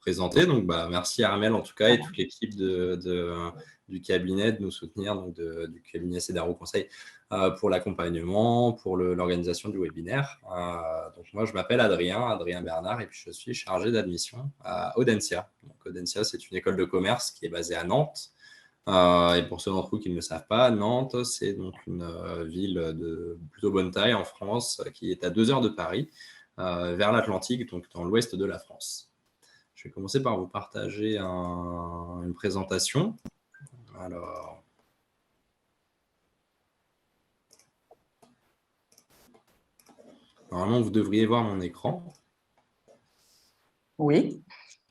présenter. Donc, merci Armel en tout cas et toute l'équipe du cabinet de nous soutenir, donc du cabinet Cedaro Conseil, pour l'accompagnement, pour l'organisation du webinaire. Donc moi, je m'appelle Adrien Bernard, et puis je suis chargé d'admission à Audencia. Donc Audencia, c'est une école de commerce qui est basée à Nantes. Et pour ceux d'entre vous qui ne le savent pas, Nantes, c'est donc une ville de plutôt bonne taille en France, qui est à 2 heures de Paris, vers l'Atlantique, donc dans l'ouest de la France. Je vais commencer par vous partager une présentation. Alors, normalement, vous devriez voir mon écran. Oui.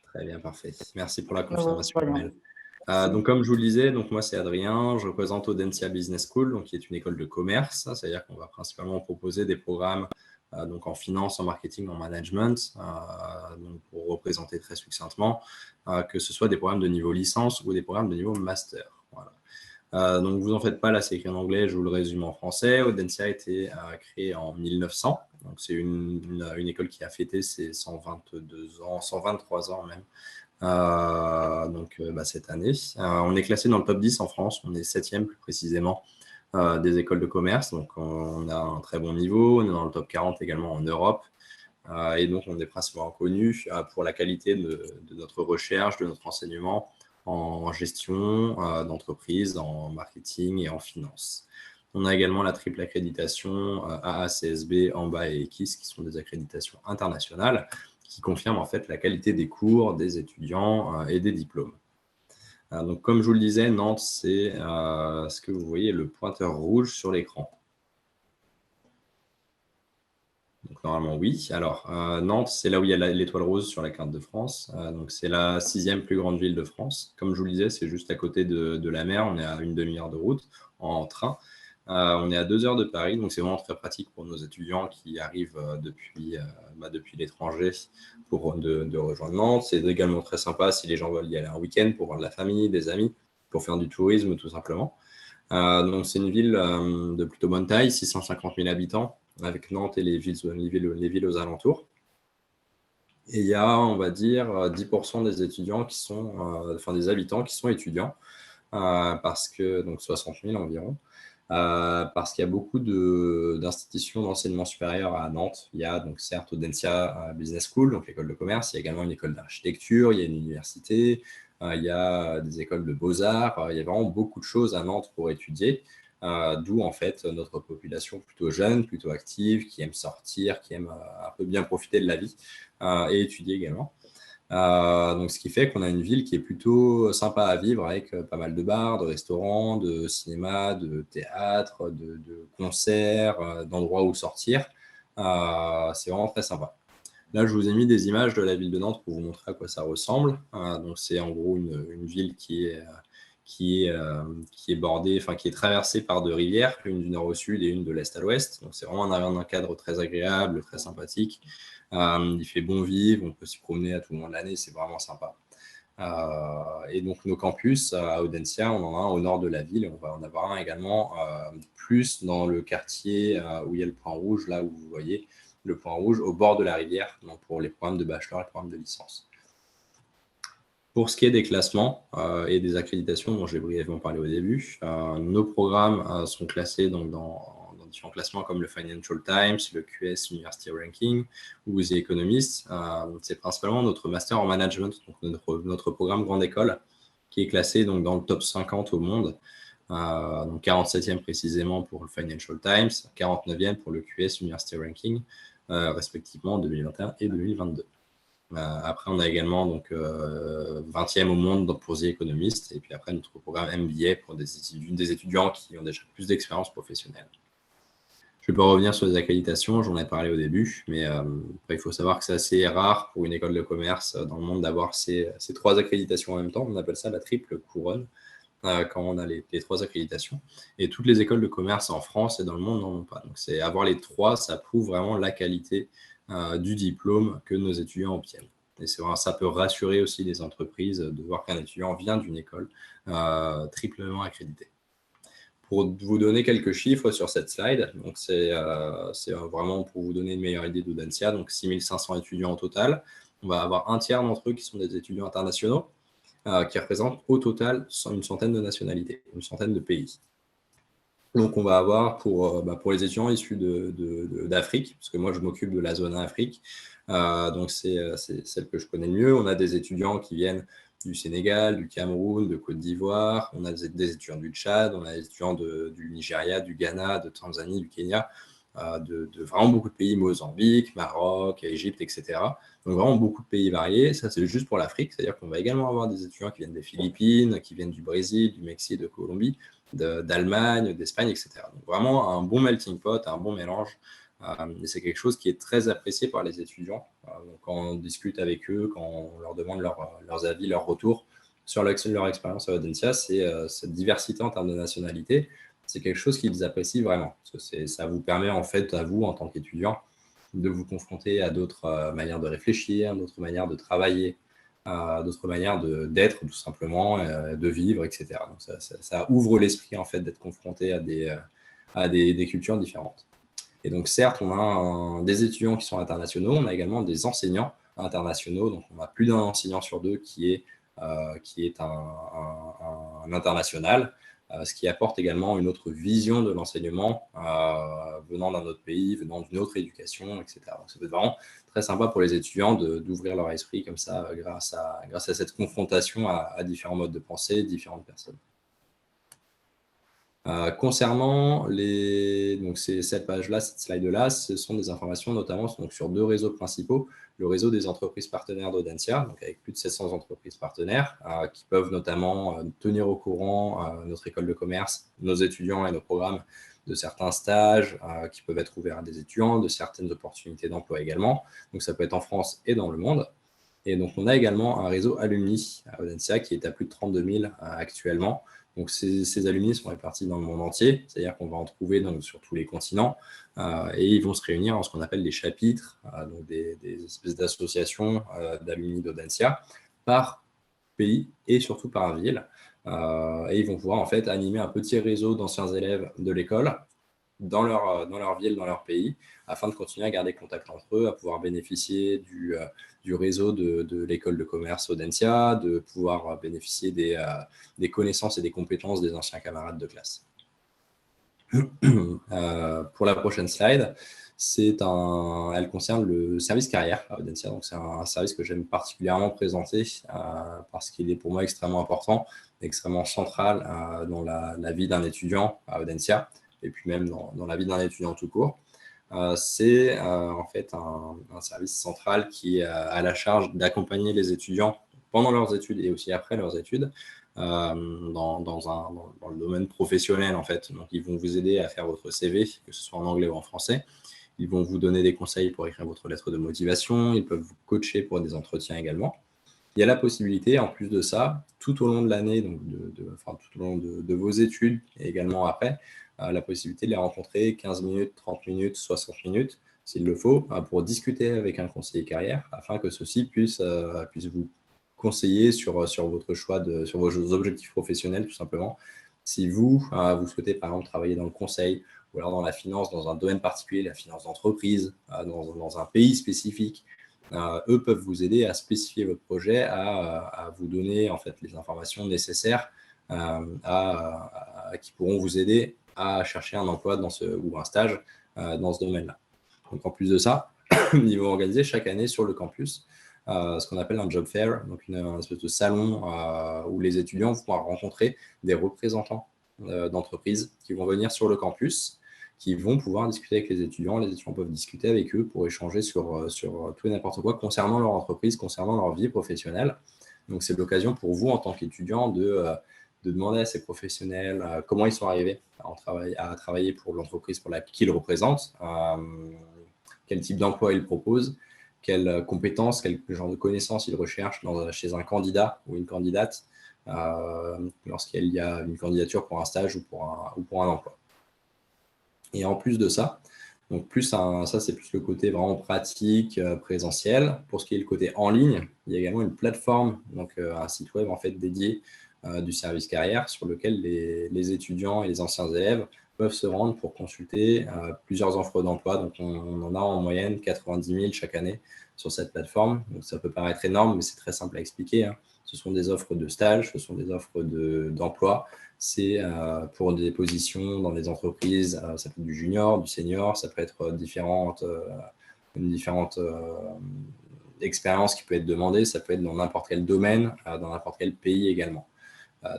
Très bien, parfait. Merci pour la confirmation. Voilà. Donc, comme je vous le disais, donc moi, c'est Adrien. Je représente Audencia Business School, donc, qui est une école de commerce. C'est-à-dire qu'on va principalement proposer des programmes donc en finance, en marketing, en management, donc pour représenter très succinctement, que ce soit des programmes de niveau licence ou des programmes de niveau master. Voilà. Donc, vous en faites pas, là, c'est écrit en anglais, je vous le résume en français. Audencia a été créée en 1900. Donc, c'est une école qui a fêté ses 122 ans, 123 ans même. Cette année. On est classé dans le top 10 en France. On est 7e plus précisément des écoles de commerce. Donc, on a un très bon niveau. On est dans le top 40 également en Europe. Et donc, on est principalement connu pour la qualité de notre recherche, de notre enseignement en gestion d'entreprise, en marketing et en finance. On a également la triple accréditation AACSB, AMBA et EKIS, qui sont des accréditations internationales qui confirment en fait la qualité des cours, des étudiants et des diplômes. Donc, comme je vous le disais, Nantes, c'est ce que vous voyez, le pointeur rouge sur l'écran. Donc, normalement, oui. Alors, Nantes, c'est là où il y a l'étoile rose sur la carte de France. Donc, c'est la 6e plus grande ville de France. Comme je vous le disais, c'est juste à côté de la mer. On est à une demi-heure de route en train. On est à 2 heures de Paris, donc c'est vraiment très pratique pour nos étudiants qui arrivent depuis l'étranger de rejoindre Nantes. C'est également très sympa si les gens veulent y aller un week-end pour voir de la famille, des amis, pour faire du tourisme tout simplement. Donc c'est une ville de plutôt bonne taille, 650 000 habitants, avec Nantes et les villes aux alentours. Et il y a, on va dire, 10% des étudiants qui sont, des habitants qui sont étudiants, parce que, donc 60 000 environ. Parce qu'il y a beaucoup d'institutions d'enseignement supérieur à Nantes. Il y a donc certes Audencia Business School, donc l'école de commerce. Il y a également une école d'architecture, il y a une université, il y a des écoles de beaux-arts. Il y a vraiment beaucoup de choses à Nantes pour étudier, d'où en fait notre population plutôt jeune, plutôt active, qui aime sortir, qui aime un peu bien profiter de la vie et étudier également. Donc, ce qui fait qu'on a une ville qui est plutôt sympa à vivre avec pas mal de bars, de restaurants, de cinéma, de théâtre, de concerts, d'endroits où sortir. C'est vraiment très sympa. Là, je vous ai mis des images de la ville de Nantes pour vous montrer à quoi ça ressemble. Donc, c'est en gros une ville qui est bordée, qui est traversée par 2 rivières, une du nord au sud et une de l'est à l'ouest. Donc, c'est vraiment un cadre très agréable, très sympathique. Il fait bon vivre, on peut s'y promener à tout moment de l'année, c'est vraiment sympa. Et donc, nos campus à Audencia, on en a un au nord de la ville, et on va en avoir un également plus dans le quartier où il y a le point rouge, là où vous voyez le point rouge, au bord de la rivière, donc pour les programmes de bachelor et les programmes de licence. Pour ce qui est des classements et des accréditations dont j'ai brièvement parlé au début, nos programmes sont classés donc, dans différents classements comme le Financial Times, le QS University Ranking ou The Economist. C'est principalement notre master en management, donc notre programme grande école, qui est classé donc, dans le top 50 au monde. Donc 47e précisément pour le Financial Times, 49e pour le QS University Ranking, respectivement en 2021 et 2022. Après, on a également donc 20e au monde pour The Economist, et puis après notre programme MBA pour des étudiants qui ont déjà plus d'expérience professionnelle. Je ne vais pas revenir sur les accréditations, j'en ai parlé au début, mais après, il faut savoir que c'est assez rare pour une école de commerce dans le monde d'avoir ces 3 accréditations en même temps. On appelle ça la triple couronne quand on a les 3 accréditations. Et toutes les écoles de commerce en France et dans le monde n'en ont pas. Donc, avoir les 3, ça prouve vraiment la qualité du diplôme que nos étudiants obtiennent. Et ça peut rassurer aussi les entreprises de voir qu'un étudiant vient d'une école triplement accréditée. Pour vous donner quelques chiffres sur cette slide, donc c'est vraiment pour vous donner une meilleure idée d'Audencia, donc 6500 étudiants au total, On va avoir un tiers d'entre eux qui sont des étudiants internationaux, qui représentent au total une centaine de nationalités, une centaine de pays. Donc, on va avoir pour les étudiants issus d'Afrique, parce que moi, je m'occupe de la zone Afrique, donc c'est celle que je connais le mieux. On a des étudiants qui viennent du Sénégal, du Cameroun, de Côte d'Ivoire, on a des étudiants du Tchad, on a des étudiants du Nigeria, du Ghana, de Tanzanie, du Kenya, de vraiment beaucoup de pays, Mozambique, Maroc, Égypte, etc. Donc vraiment beaucoup de pays variés. Ça, c'est juste pour l'Afrique, c'est-à-dire qu'on va également avoir des étudiants qui viennent des Philippines, qui viennent du Brésil, du Mexique, de Colombie, d'Allemagne, d'Espagne, etc. Donc vraiment un bon melting pot, un bon mélange. Et c'est quelque chose qui est très apprécié par les étudiants. Donc quand on discute avec eux, quand on leur demande leurs avis, leurs retours sur leur expérience à Audencia, c'est cette diversité en termes de nationalité. C'est quelque chose qu'ils apprécient vraiment. Parce que ça vous permet en fait à vous, en tant qu'étudiant, de vous confronter à d'autres manières de réfléchir, d'autres manières de travailler, d'autres manières d'être tout simplement, de vivre, etc. Donc ça ouvre l'esprit en fait d'être confronté à des cultures différentes. Et donc certes, on a des étudiants qui sont internationaux, on a également des enseignants internationaux, donc on a plus d'un enseignant sur deux qui est un international, ce qui apporte également une autre vision de l'enseignement venant d'un autre pays, venant d'une autre éducation, etc. Donc ça peut être vraiment très sympa pour les étudiants d'ouvrir leur esprit comme ça grâce à cette confrontation à différents modes de pensée, différentes personnes. Concernant cette page-là, cette slide-là, ce sont des informations notamment donc, sur deux réseaux principaux. Le réseau des entreprises partenaires d'Audencia, donc avec plus de 700 entreprises partenaires, qui peuvent notamment tenir au courant notre école de commerce, nos étudiants et nos programmes de certains stages qui peuvent être ouverts à des étudiants, de certaines opportunités d'emploi également. Donc ça peut être en France et dans le monde. Et donc on a également un réseau alumni à Audencia qui est à plus de 32 000 actuellement. Donc ces alumni sont répartis dans le monde entier, c'est-à-dire qu'on va en trouver donc, sur tous les continents, et ils vont se réunir en ce qu'on appelle des chapitres, donc des espèces d'associations d'alumni d'Audencia par pays et surtout par ville. Et ils vont pouvoir en fait animer un petit réseau d'anciens élèves de l'école dans leur ville, dans leur pays, afin de continuer à garder contact entre eux, à pouvoir bénéficier du réseau de l'école de commerce Audencia, de pouvoir bénéficier des connaissances et des compétences des anciens camarades de classe. Pour la prochaine slide, elle concerne le service carrière à Audencia. Donc c'est un service que j'aime particulièrement présenter parce qu'il est pour moi extrêmement important, extrêmement central dans la vie d'un étudiant à Audencia et puis même dans la vie d'un étudiant tout court. C'est en fait un service central qui a la charge d'accompagner les étudiants pendant leurs études et aussi après leurs études dans le domaine professionnel en fait. Donc ils vont vous aider à faire votre CV, que ce soit en anglais ou en français. Ils vont vous donner des conseils pour écrire votre lettre de motivation. Ils peuvent vous coacher pour des entretiens également. Il y a la possibilité, en plus de ça, tout au long de l'année, donc tout au long de vos études et également après, la possibilité de les rencontrer 15 minutes, 30 minutes, 60 minutes, s'il le faut, pour discuter avec un conseiller carrière, afin que ceux-ci puissent vous conseiller sur votre choix, sur vos objectifs professionnels, tout simplement. Si vous souhaitez, par exemple, travailler dans le conseil ou alors dans la finance, dans un domaine particulier, la finance d'entreprise, dans un pays spécifique, eux peuvent vous aider à spécifier votre projet, à vous donner en fait les informations nécessaires qui pourront vous aider à chercher un emploi ou un stage dans ce domaine-là. Donc en plus de ça, ils vont organiser chaque année sur le campus ce qu'on appelle un job fair, donc une espèce de salon où les étudiants vont pouvoir rencontrer des représentants d'entreprises qui vont venir sur le campus, qui vont pouvoir discuter avec les étudiants. Les étudiants peuvent discuter avec eux pour échanger sur tout et n'importe quoi concernant leur entreprise, concernant leur vie professionnelle. Donc, c'est l'occasion pour vous, en tant qu'étudiant, de demander à ces professionnels comment ils sont arrivés à travailler pour l'entreprise qu'ils représentent, quel type d'emploi ils proposent, quelles compétences, quel genre de connaissances ils recherchent chez un candidat ou une candidate lorsqu'il y a une candidature pour un stage ou pour un emploi. Et en plus de ça, donc ça c'est plus le côté vraiment pratique, présentiel. Pour ce qui est le côté en ligne, il y a également une plateforme, donc un site web en fait dédié du service carrière sur lequel les étudiants et les anciens élèves peuvent se rendre pour consulter plusieurs offres d'emploi. Donc on en a en moyenne 90 000 chaque année sur cette plateforme. Donc, ça peut paraître énorme, mais c'est très simple à expliquer, hein. Ce sont des offres de stage, ce sont des offres d'emploi. C'est pour des positions dans des entreprises, ça peut être du junior, du senior, ça peut être différentes expériences qui peuvent être demandées, ça peut être dans n'importe quel domaine, dans n'importe quel pays également.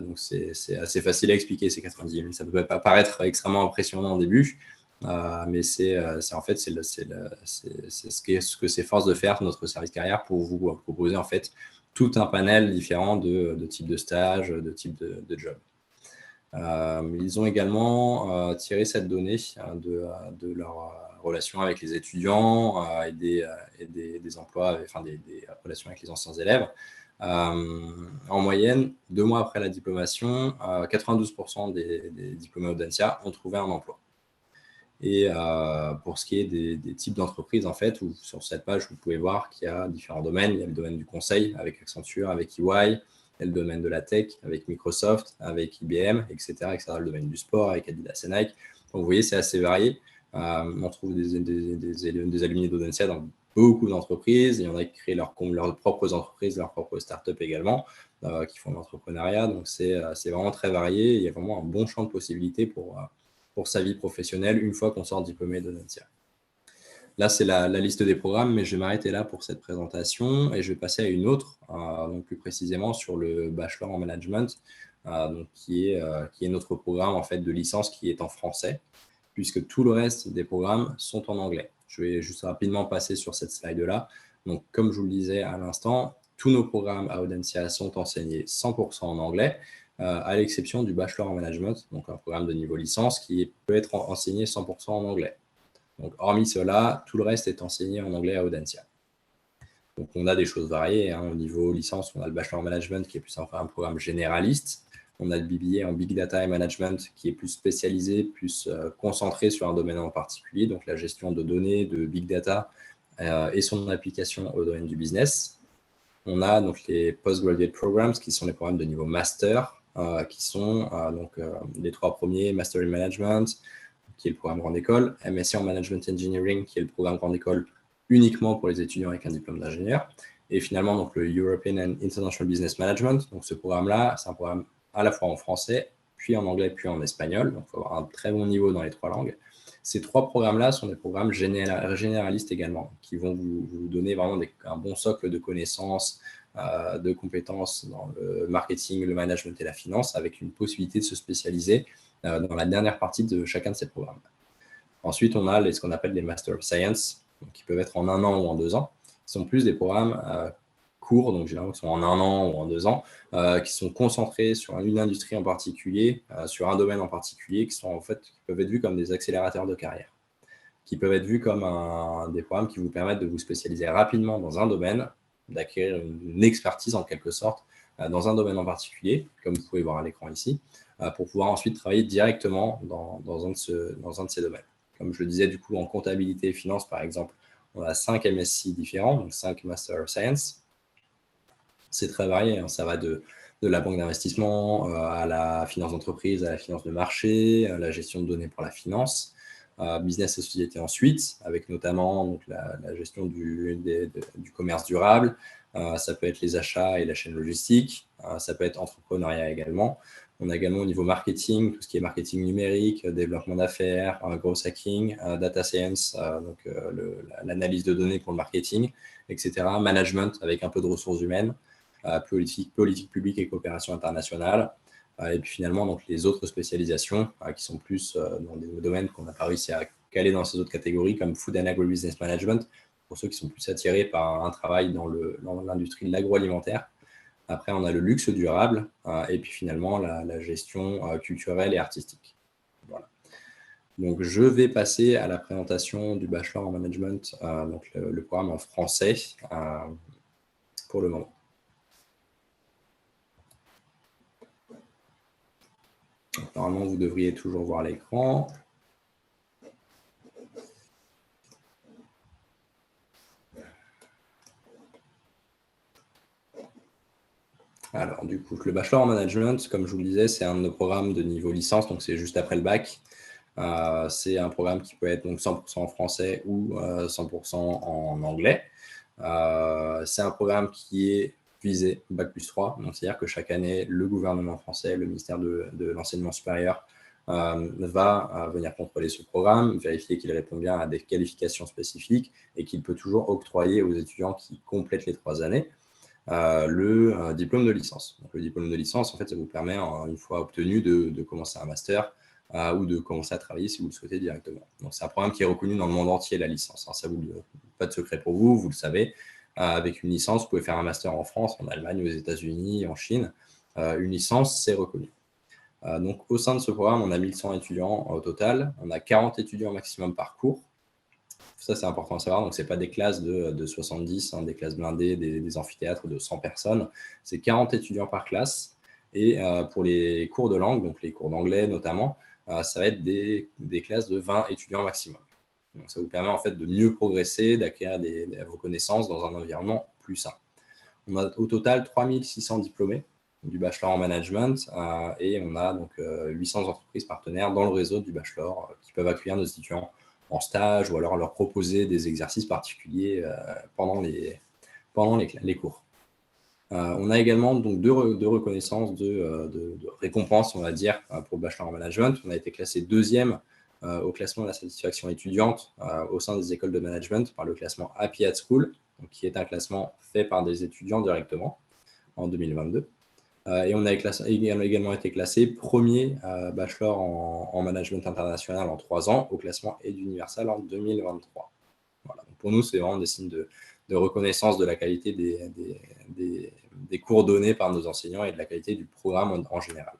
Donc, c'est assez facile à expliquer, ces 90 000. Ça ne peut pas paraître extrêmement impressionnant au début, mais c'est en fait ce que s'efforce de faire notre service carrière pour vous proposer en fait tout un panel différent de types de stages, de types de jobs. Ils ont également tiré cette donnée de leur relation avec les étudiants et des emplois, enfin des relations avec les anciens élèves. En moyenne, 2 mois après la diplomation, 92% des diplômés Audencia ont trouvé un emploi. Et pour ce qui est des types d'entreprises, en fait, sur cette page, vous pouvez voir qu'il y a différents domaines. Il y a le domaine du conseil avec Accenture, avec EY, il y a le domaine de la tech avec Microsoft, avec IBM, etc., etc. Le domaine du sport avec Adidas et Nike. Donc, vous voyez, c'est assez varié. On trouve des alumni d'Audencia dans beaucoup d'entreprises. Il y en a qui créent leurs propres entreprises, leurs propres startups également, qui font de l'entrepreneuriat. Donc, c'est vraiment très varié. Il y a vraiment un bon champ de possibilités pour sa vie professionnelle une fois qu'on sort diplômé d'Audencia. Là, c'est la liste des programmes, mais je vais m'arrêter là pour cette présentation et je vais passer à une autre, donc plus précisément sur le Bachelor en Management, donc qui est notre programme en fait, de licence qui est en français, puisque tout le reste des programmes sont en anglais. Je vais juste rapidement passer sur cette slide-là. Donc, comme je vous le disais à l'instant, tous nos programmes à Audencia sont enseignés 100% en anglais, à l'exception du Bachelor en Management, donc un programme de niveau licence qui peut être enseigné 100% en anglais. Donc, hormis cela, tout le reste est enseigné en anglais à Audencia. Donc, on a des choses variées. Au niveau licence, on a le Bachelor en Management qui est plus un programme généraliste. On a le BBA en Big Data et Management qui est plus spécialisé, plus concentré sur un domaine en particulier, donc la gestion de données, de Big Data et son application au domaine du business. On a donc les Postgraduate Programs qui sont les programmes de niveau Master, qui sont les 3 premiers, Master in Management, qui est le programme Grande École, MSc en Management Engineering, qui est le programme Grande École uniquement pour les étudiants avec un diplôme d'ingénieur, et finalement donc le European and International Business Management. Donc ce programme-là, c'est un programme à la fois en français, puis en anglais, puis en espagnol. Donc il faut avoir un très bon niveau dans les 3 langues. Ces 3 programmes-là sont des programmes généralistes également, qui vont vous donner vraiment un bon socle de connaissances, de compétences dans le marketing, le management et la finance, avec une possibilité de se spécialiser dans la dernière partie de chacun de ces programmes. Ensuite, on a ce qu'on appelle les Master of Science, donc qui peuvent être en 1 an ou en 2 ans, qui sont plus des programmes courts, donc généralement qui sont en 1 an ou en 2 ans, qui sont concentrés sur une industrie en particulier, sur un domaine en particulier, qui peuvent être vus comme des accélérateurs de carrière, qui peuvent être vus comme des programmes qui vous permettent de vous spécialiser rapidement dans un domaine, d'acquérir une expertise en quelque sorte dans un domaine en particulier, comme vous pouvez voir à l'écran ici, pour pouvoir ensuite travailler directement dans un de ces domaines. Comme je le disais, du coup, en comptabilité et finance, par exemple, on a 5 MSc différents, donc 5 Master of Science. C'est très varié, hein. Ça va de la banque d'investissement à la finance d'entreprise, à la finance de marché, à la gestion de données pour la finance, business et société ensuite, avec notamment donc, la gestion du commerce durable. Ça peut être les achats et la chaîne logistique. Ça peut être entrepreneuriat également. On a également au niveau marketing, tout ce qui est marketing numérique, développement d'affaires, growth hacking, data science, donc l'analyse de données pour le marketing, etc. Management avec un peu de ressources humaines, politique publique et coopération internationale. Et puis finalement, donc, les autres spécialisations qui sont plus dans des domaines qu'on n'a pas réussi à caler dans ces autres catégories, comme Food and Agribusiness Management, pour ceux qui sont plus attirés par un travail dans l'industrie de l'agroalimentaire. Après, on a le luxe durable et puis finalement la gestion culturelle et artistique. Voilà. Donc, je vais passer à la présentation du Bachelor en Management, donc le programme en français pour le moment. Donc, normalement, vous devriez toujours voir l'écran. Alors, du coup, le Bachelor en Management, comme je vous le disais, c'est un de nos programmes de niveau licence, donc c'est juste après le bac. C'est un programme qui peut être donc 100% en français ou 100% en anglais. C'est un programme qui est visé Bac+3, donc c'est-à-dire que chaque année, le gouvernement français, le ministère de l'enseignement supérieur va venir contrôler ce programme, vérifier qu'il répond bien à des qualifications spécifiques et qu'il peut toujours octroyer aux étudiants qui complètent les 3 années le diplôme de licence. Donc, le diplôme de licence, en fait, ça vous permet, une fois obtenu, de commencer un master ou de commencer à travailler si vous le souhaitez directement. Donc, c'est un programme qui est reconnu dans le monde entier, la licence. Alors, ça pas de secret pour vous, vous le savez. Avec une licence, vous pouvez faire un master en France, en Allemagne, aux États-Unis, en Chine. Une licence, c'est reconnu. Donc, au sein de ce programme, on a 1100 étudiants au total. On a 40 étudiants maximum par cours. Ça, c'est important à savoir. Donc, ce n'est pas des classes de 70, des classes blindées, des amphithéâtres de 100 personnes. C'est 40 étudiants par classe. Et pour les cours de langue, donc les cours d'anglais notamment, ça va être des classes de 20 étudiants maximum. Donc, ça vous permet en fait de mieux progresser, d'acquérir vos connaissances dans un environnement plus sain. On a au total 3600 diplômés du bachelor en management et on a donc 800 entreprises partenaires dans le réseau du bachelor qui peuvent accueillir nos étudiants en stage ou alors leur proposer des exercices particuliers pendant les cours. On a également donc deux reconnaissances, de récompenses, on va dire, pour le bachelor en management. On a été classé 2e au classement de la satisfaction étudiante au sein des écoles de management par le classement Happy at School, donc, qui est un classement fait par des étudiants directement en 2022. Et on a également été classé 1er bachelor en management international en 3 ans au classement EdUniversal en 2023. Voilà. Donc pour nous, c'est vraiment des signes de reconnaissance de la qualité des cours donnés par nos enseignants et de la qualité du programme en général.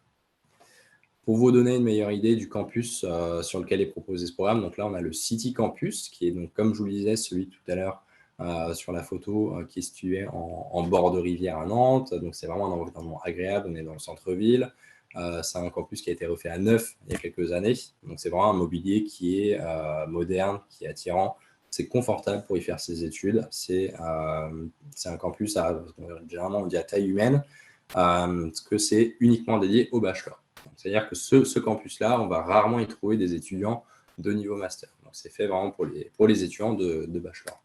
Pour vous donner une meilleure idée du campus sur lequel est proposé ce programme, donc là, on a le City Campus, qui est donc, comme je vous le disais, celui tout à l'heure sur la photo, qui est situé en bord de rivière à Nantes. Donc, c'est vraiment un environnement agréable. On est dans le centre-ville. C'est un campus qui a été refait à neuf il y a quelques années. Donc, c'est vraiment un mobilier qui est moderne, qui est attirant. C'est confortable pour y faire ses études. C'est un campus généralement, on dit à taille humaine, parce que c'est uniquement dédié au bachelor. C'est-à-dire que ce campus-là, on va rarement y trouver des étudiants de niveau master. Donc, c'est fait vraiment pour les étudiants de bachelor.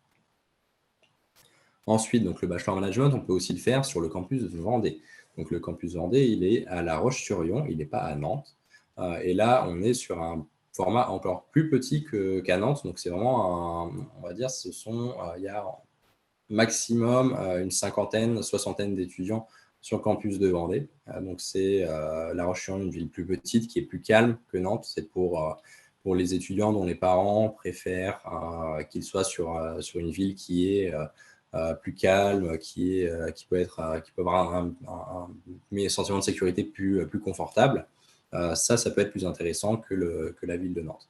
Ensuite, donc, le bachelor management, on peut aussi le faire sur le campus de Vendée. Donc, le campus Vendée, il est à La Roche-sur-Yon, il n'est pas à Nantes. Et là, on est sur un format encore plus petit qu'à Nantes. Donc, c'est vraiment, on va dire, il y a maximum une cinquantaine, soixantaine d'étudiants sur le campus de Vendée. Donc, c'est La Roche-sur-Yon, une ville plus petite qui est plus calme que Nantes. C'est pour les étudiants dont les parents préfèrent qu'ils soient sur une ville qui est plus calme, qui peut avoir un sentiment de sécurité plus confortable. Ça peut être plus intéressant que la ville de Nantes.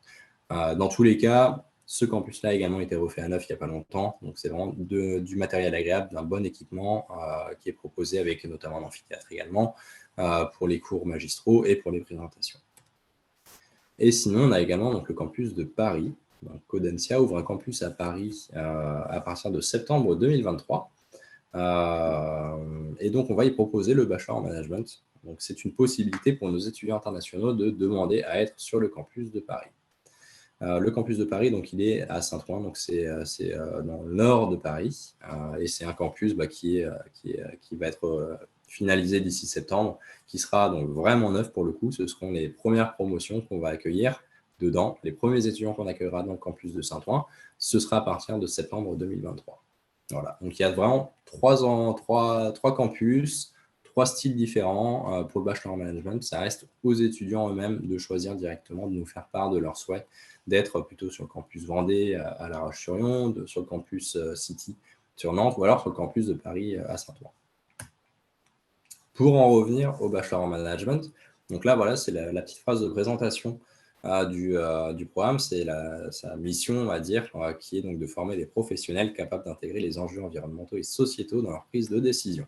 Dans tous les cas, ce campus-là a également été refait à neuf il n'y a pas longtemps. Donc, c'est vraiment du matériel agréable, d'un bon équipement qui est proposé avec notamment un amphithéâtre également pour les cours magistraux et pour les présentations. Et sinon, on a également donc, le campus de Paris. Donc, Audencia ouvre un campus à Paris à partir de septembre 2023. Et donc, on va y proposer le bachelor en management. Donc, c'est une possibilité pour nos étudiants internationaux de demander à être sur le campus de Paris. Le campus de Paris, donc, il est à Saint-Ouen, donc c'est dans le nord de Paris, et c'est un campus qui va être finalisé d'ici septembre, qui sera donc vraiment neuf pour le coup. Ce seront les premières promotions qu'on va accueillir dedans, les premiers étudiants qu'on accueillera dans le campus de Saint-Ouen. Ce sera à partir de septembre 2023. Voilà, donc il y a vraiment 3 campus, 3 styles différents pour le bachelor en management. Ça reste aux étudiants eux-mêmes de choisir directement, de nous faire part de leur souhait d'être plutôt sur le campus Vendée à La Roche-sur-Yon, sur le campus City sur Nantes ou alors sur le campus de Paris à Saint-Ouen. Pour en revenir au bachelor en management, donc là, voilà, c'est la petite phrase de présentation du programme. C'est sa mission, on va dire, qui est donc de former des professionnels capables d'intégrer les enjeux environnementaux et sociétaux dans leur prise de décision.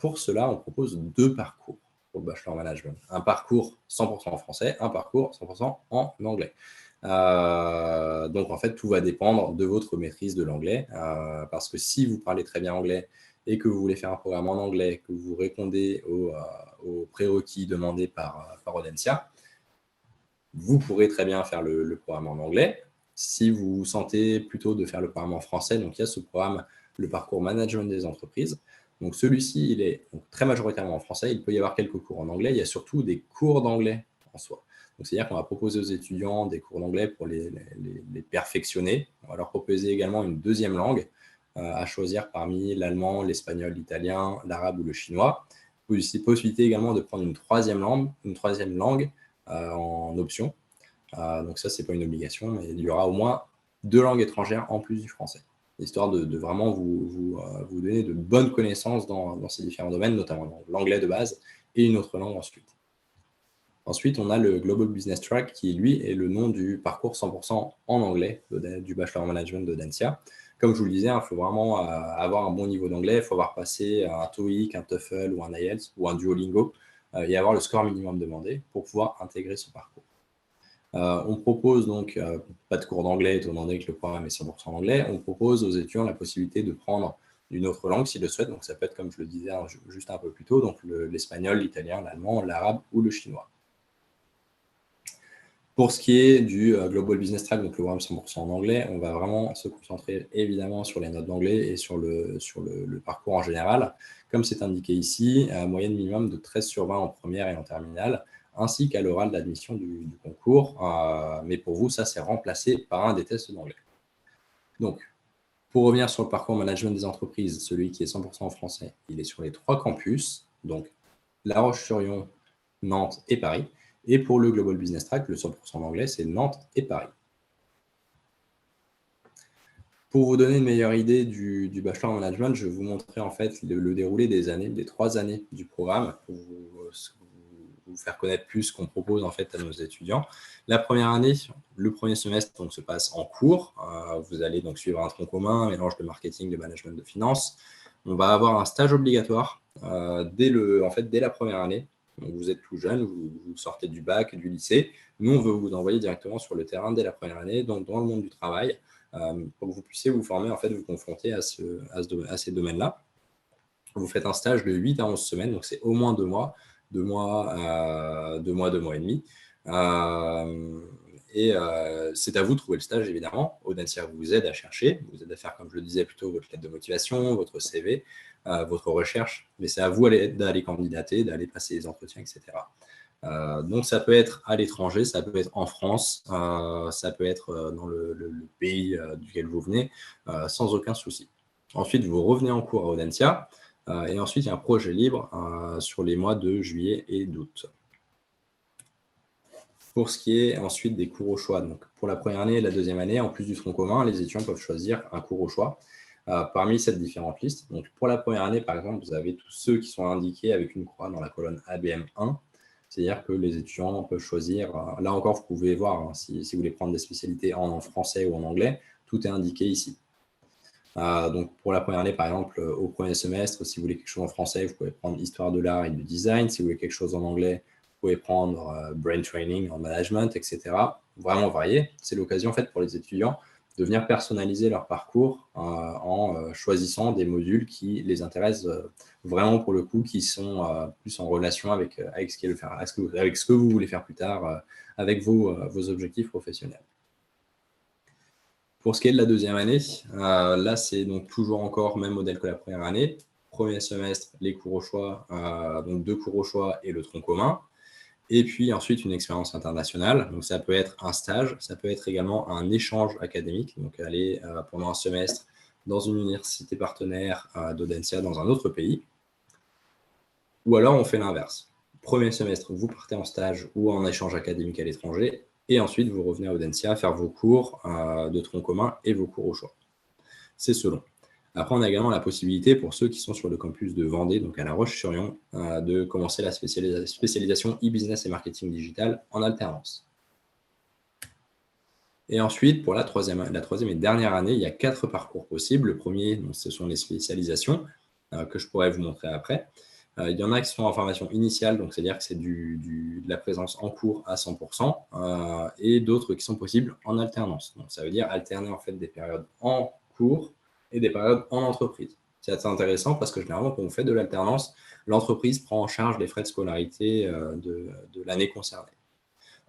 Pour cela, on propose 2 parcours pour le bachelor management. Un parcours 100% en français, un parcours 100% en anglais. Donc, en fait, tout va dépendre de votre maîtrise de l'anglais, parce que si vous parlez très bien anglais et que vous voulez faire un programme en anglais, que vous répondez aux prérequis demandés par Audencia, vous pourrez très bien faire le programme en anglais. Si vous vous sentez plutôt de faire le programme en français, donc il y a ce programme, le parcours management des entreprises. Donc celui-ci, il est donc très majoritairement en français. Il peut y avoir quelques cours en anglais. Il y a surtout des cours d'anglais en soi. Donc c'est-à-dire qu'on va proposer aux étudiants des cours d'anglais pour les perfectionner. On va leur proposer également une deuxième langue à choisir parmi l'allemand, l'espagnol, l'italien, l'arabe ou le chinois. Possibilité également de prendre une troisième langue en option. Donc ça, ce n'est pas une obligation, mais il y aura au moins 2 langues étrangères en plus du français, histoire de vraiment vous donner de bonnes connaissances dans ces différents domaines, notamment l'anglais de base et une autre langue ensuite. Ensuite, on a le Global Business Track qui, lui, est le nom du parcours 100% en anglais du Bachelor en Management de Dentsia. Comme je vous le disais, il faut vraiment avoir un bon niveau d'anglais. Il faut avoir passé un TOEIC, un TOEFL ou un IELTS ou un Duolingo et avoir le score minimum demandé pour pouvoir intégrer ce parcours. On propose donc, pas de cours d'anglais étant donné que le programme est 100% en anglais, on propose aux étudiants la possibilité de prendre une autre langue s'ils le souhaitent. Donc ça peut être, comme je le disais juste un peu plus tôt, donc l'espagnol, l'italien, l'allemand, l'arabe ou le chinois. Pour ce qui est du Global Business Track, donc le programme 100% en anglais, on va vraiment se concentrer évidemment sur les notes d'anglais et sur le parcours en général. Comme c'est indiqué ici, moyenne minimum de 13 sur 20 en première et en terminale, ainsi qu'à l'oral d'admission du concours. Mais pour vous, ça, c'est remplacé par un des tests d'anglais. Donc, pour revenir sur le parcours management des entreprises, celui qui est 100% en français, il est sur les 3 campus, donc La Roche-sur-Yon, Nantes et Paris. Et pour le Global Business Track, le 100% en anglais, c'est Nantes et Paris. Pour vous donner une meilleure idée du Bachelor en Management, je vais vous montrer en fait le déroulé des 3 années du programme pour vous faire connaître plus ce qu'on propose en fait à nos étudiants. La première année, le premier semestre donc, se passe en cours. Vous allez donc suivre un tronc commun, un mélange de marketing, de management, de finance. On va avoir un stage obligatoire dès la première année. Donc vous êtes tout jeune, vous sortez du bac, du lycée. Nous, on veut vous envoyer directement sur le terrain dès la première année, donc dans le monde du travail, pour que vous puissiez vous former, en fait, vous confronter à ces domaines-là. Vous faites un stage de 8 à 11 semaines, donc c'est au moins 2 mois, 2 mois et demi. C'est à vous de trouver le stage, évidemment. Audencia vous aide à chercher, vous aide à faire, comme je le disais, plutôt votre lettre de motivation, votre CV, votre recherche, mais c'est à vous d'aller candidater, d'aller passer les entretiens, etc. Donc ça peut être à l'étranger, ça peut être en France, ça peut être dans le pays duquel vous venez, sans aucun souci. Ensuite, vous revenez en cours à Audencia, et ensuite il y a un projet libre sur les mois de juillet et d'août. Pour ce qui est ensuite des cours au choix, donc pour la première année et la deuxième année, en plus du tronc commun, les étudiants peuvent choisir un cours au choix parmi cette différentes listes. Donc pour la première année, par exemple, vous avez tous ceux qui sont indiqués avec une croix dans la colonne ABM1. C'est-à-dire que les étudiants peuvent choisir, là encore, vous pouvez voir, si vous voulez prendre des spécialités en français ou en anglais, tout est indiqué ici. Donc pour la première année, par exemple, au premier semestre, si vous voulez quelque chose en français, vous pouvez prendre Histoire de l'art et du design. Si vous voulez quelque chose en anglais, vous pouvez prendre Brain Training en management, etc. Vraiment varié. C'est l'occasion en fait pour les étudiants de venir personnaliser leur parcours en choisissant des modules qui les intéressent vraiment pour le coup, qui sont plus en relation avec ce que vous voulez faire plus tard, avec vos objectifs professionnels. Pour ce qui est de la deuxième année, là, c'est donc toujours encore même modèle que la première année. Premier semestre, les cours au choix, donc 2 cours au choix et le tronc commun. Et puis ensuite, une expérience internationale. Donc, ça peut être un stage, ça peut être également un échange académique. Donc, aller pendant un semestre dans une université partenaire d'Audencia dans un autre pays. Ou alors, on fait l'inverse. Premier semestre, vous partez en stage ou en échange académique à l'étranger. Et ensuite, vous revenez à Audencia faire vos cours de tronc commun et vos cours au choix. C'est selon. Après, on a également la possibilité pour ceux qui sont sur le campus de Vendée, donc à La Roche-sur-Yon, de commencer la spécialisation e-business et marketing digital en alternance. Et ensuite, pour la troisième et dernière année, il y a 4 parcours possibles. Le premier, donc, ce sont les spécialisations que je pourrais vous montrer après. Il y en a qui sont en formation initiale, donc c'est-à-dire que c'est de la présence en cours à 100%, et d'autres qui sont possibles en alternance. Donc ça veut dire alterner en fait des périodes en cours et des périodes en entreprise. C'est assez intéressant parce que généralement, quand on fait de l'alternance, l'entreprise prend en charge les frais de scolarité de l'année concernée.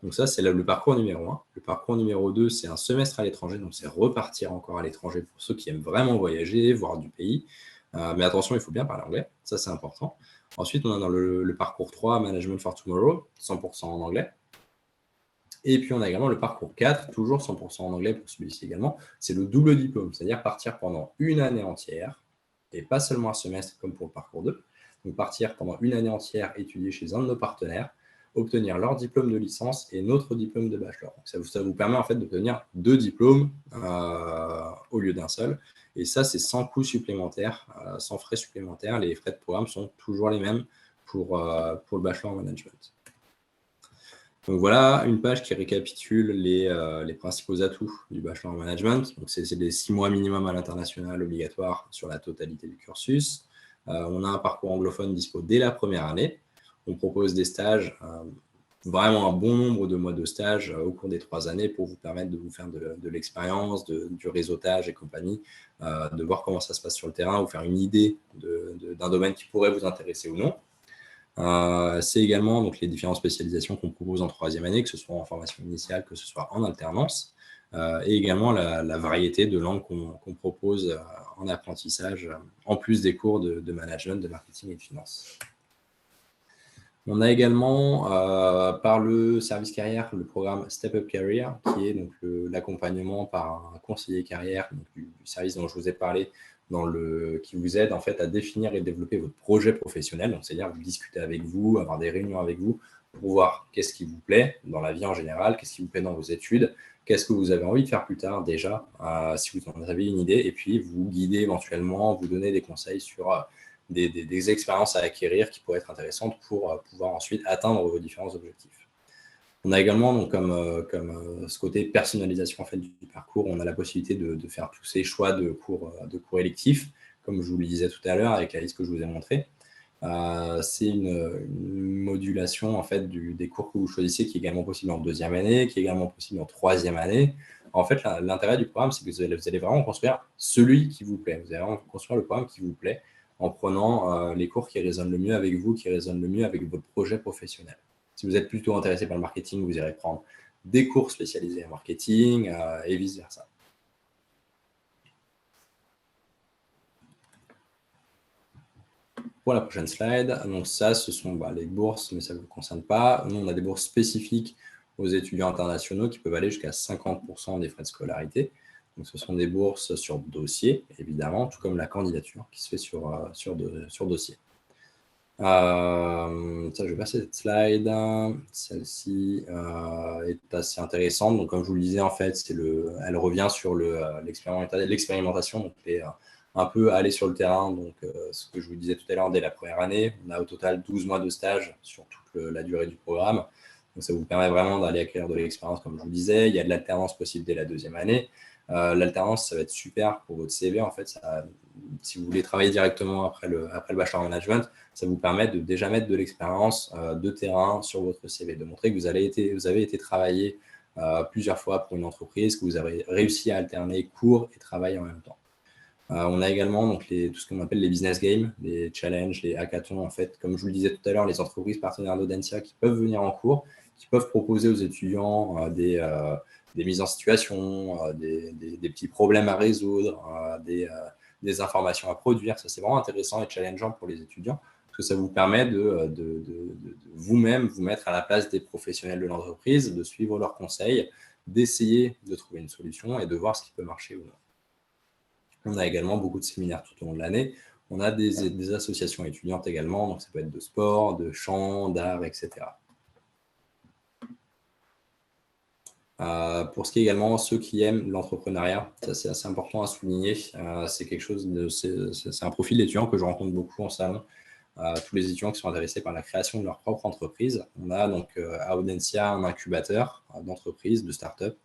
Donc ça, c'est le parcours numéro 1. Le parcours numéro 2, c'est un semestre à l'étranger, donc c'est repartir encore à l'étranger pour ceux qui aiment vraiment voyager, voir du pays. Mais attention, il faut bien parler anglais, ça c'est important. Ensuite, on a dans le parcours 3, Management for Tomorrow, 100% en anglais. Et puis, on a également le parcours 4, toujours 100% en anglais pour celui-ci également. C'est le double diplôme, c'est-à-dire partir pendant une année entière, et pas seulement un semestre comme pour le parcours 2. Donc, partir pendant une année entière, étudier chez un de nos partenaires, obtenir leur diplôme de licence et notre diplôme de bachelor. Donc, ça vous permet en fait d'obtenir 2 diplômes au lieu d'un seul. Et ça, c'est sans coût supplémentaire, sans frais supplémentaires. Les frais de programme sont toujours les mêmes pour le bachelor en management. Donc voilà une page qui récapitule les principaux atouts du bachelor en management. Donc c'est des 6 mois minimum à l'international obligatoire sur la totalité du cursus. On a un parcours anglophone dispo dès la première année. On propose des stages, vraiment un bon nombre de mois de stage au cours des 3 années pour vous permettre de vous faire de l'expérience, du réseautage et compagnie, de voir comment ça se passe sur le terrain, vous faire une idée d'un domaine qui pourrait vous intéresser ou non. C'est également donc, les différentes spécialisations qu'on propose en 3e année, que ce soit en formation initiale, que ce soit en alternance, et également la variété de langues qu'on propose en apprentissage, en plus des cours de management, de marketing et de finance. On a également, par le service carrière, le programme Step Up Career, qui est donc l'accompagnement par un conseiller carrière, donc du service dont je vous ai parlé, qui vous aide en fait à définir et développer votre projet professionnel. Donc, c'est-à-dire vous discuter avec vous, avoir des réunions avec vous pour voir qu'est-ce qui vous plaît dans la vie en général, qu'est-ce qui vous plaît dans vos études, qu'est-ce que vous avez envie de faire plus tard déjà, si vous en avez une idée, et puis vous guider éventuellement, vous donner des conseils sur des expériences à acquérir qui pourraient être intéressantes pour pouvoir ensuite atteindre vos différents objectifs. On a également, donc, comme ce côté personnalisation en fait, du parcours, on a la possibilité de faire tous ces choix de cours électifs, comme je vous le disais tout à l'heure avec la liste que je vous ai montrée. C'est une modulation en fait, des cours que vous choisissez qui est également possible en 2e année, qui est également possible en 3e année. En fait, l'intérêt du programme, c'est que vous allez vraiment construire celui qui vous plaît. Vous allez vraiment construire le programme qui vous plaît en prenant les cours qui résonnent le mieux avec vous, qui résonnent le mieux avec votre projet professionnel. Si vous êtes plutôt intéressé par le marketing, vous irez prendre des cours spécialisés en marketing et vice-versa. Pour la prochaine slide, donc ça, ce sont les bourses, mais ça ne vous concerne pas. Nous, on a des bourses spécifiques aux étudiants internationaux qui peuvent aller jusqu'à 50% des frais de scolarité. Donc, ce sont des bourses sur dossier, évidemment, tout comme la candidature qui se fait sur dossier. Ça, je vais passer cette slide. Celle-ci est assez intéressante. Donc, comme je vous le disais, en fait, elle revient sur l'expérimentation. Donc, un peu aller sur le terrain. Donc, ce que je vous disais tout à l'heure, dès la première année, on a au total 12 mois de stage sur toute la durée du programme. Donc, ça vous permet vraiment d'aller acquérir de l'expérience, comme je vous le disais. Il y a de l'alternance possible dès la 2e année. L'alternance, ça va être super pour votre CV. En fait, si vous voulez travailler directement après le bachelor en management, ça vous permet de déjà mettre de l'expérience de terrain sur votre CV, de montrer que vous avez été travailler plusieurs fois pour une entreprise, que vous avez réussi à alterner cours et travail en même temps. On a également donc, tout ce qu'on appelle les business games, les challenges, les hackathons. En fait, comme je vous le disais tout à l'heure, les entreprises partenaires d'Audencia qui peuvent venir en cours, qui peuvent proposer aux étudiants des mises en situation, des petits problèmes à résoudre, des informations à produire. Ça, c'est vraiment intéressant et challengeant pour les étudiants parce que ça vous permet de vous-même vous mettre à la place des professionnels de l'entreprise, de suivre leurs conseils, d'essayer de trouver une solution et de voir ce qui peut marcher ou non. On a également beaucoup de séminaires tout au long de l'année. On a des associations étudiantes également, donc ça peut être de sport, de chant, d'art, etc. Pour ce qui est également ceux qui aiment l'entrepreneuriat, ça c'est assez important à souligner. C'est un profil d'étudiant que je rencontre beaucoup en salon. Tous les étudiants qui sont intéressés par la création de leur propre entreprise. On a donc à Audencia un incubateur d'entreprises, de start-up.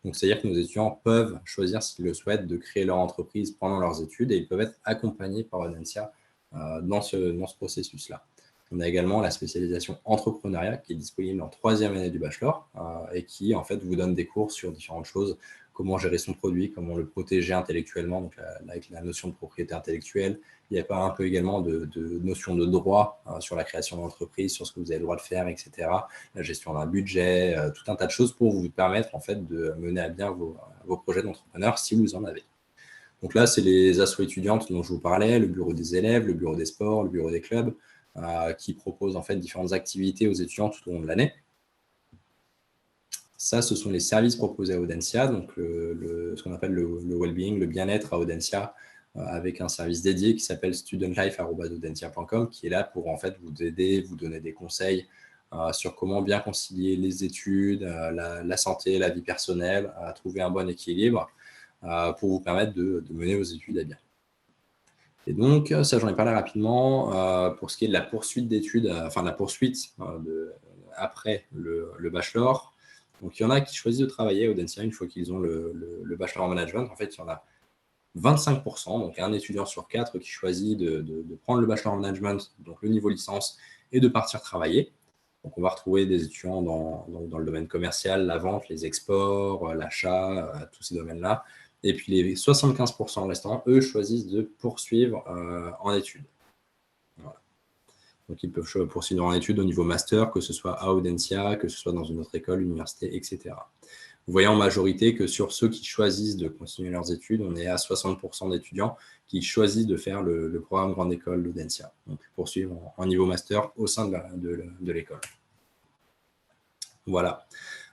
Donc, c'est-à-dire que nos étudiants peuvent choisir, s'ils le souhaitent, de créer leur entreprise pendant leurs études et ils peuvent être accompagnés par Audencia dans ce processus-là. On a également la spécialisation entrepreneuriat qui est disponible en 3e année du bachelor et qui, en fait, vous donne des cours sur différentes choses, comment gérer son produit, comment le protéger intellectuellement, donc avec la notion de propriété intellectuelle. Il y a pas un peu également de notion de droit sur la création d'entreprise, sur ce que vous avez le droit de faire, etc. La gestion d'un budget, tout un tas de choses pour vous permettre en fait de mener à bien vos projets d'entrepreneur si vous en avez. Donc là, c'est les assos étudiantes dont je vous parlais, le bureau des élèves, le bureau des sports, le bureau des clubs, qui proposent en fait différentes activités aux étudiants tout au long de l'année. Ça, ce sont les services proposés à Audencia, donc ce qu'on appelle le well-being, le bien-être à Audencia, avec un service dédié qui s'appelle studentlife@audencia.com, qui est là pour en fait vous aider, vous donner des conseils sur comment bien concilier les études, la santé, la vie personnelle, à trouver un bon équilibre pour vous permettre de mener vos études à bien. Et donc, ça, j'en ai parlé rapidement. Pour ce qui est de la poursuite d'études, enfin de la poursuite après le bachelor, donc il y en a qui choisissent de travailler à Audencia une fois qu'ils ont le bachelor en management. En fait, il y en a 25%, donc un étudiant sur 4 qui choisit de prendre le bachelor en management, donc le niveau licence, et de partir travailler. Donc, on va retrouver des étudiants dans le domaine commercial, la vente, les exports, l'achat, tous ces domaines-là. Et puis, les 75% restants, eux, choisissent de poursuivre en études. Voilà. Donc, ils peuvent poursuivre en études au niveau master, que ce soit à Audencia, que ce soit dans une autre école, université, etc. Vous voyez en majorité que sur ceux qui choisissent de continuer leurs études, on est à 60% d'étudiants qui choisissent de faire le programme Grande École d'Audencia, donc poursuivre en niveau master au sein de l'école. Voilà.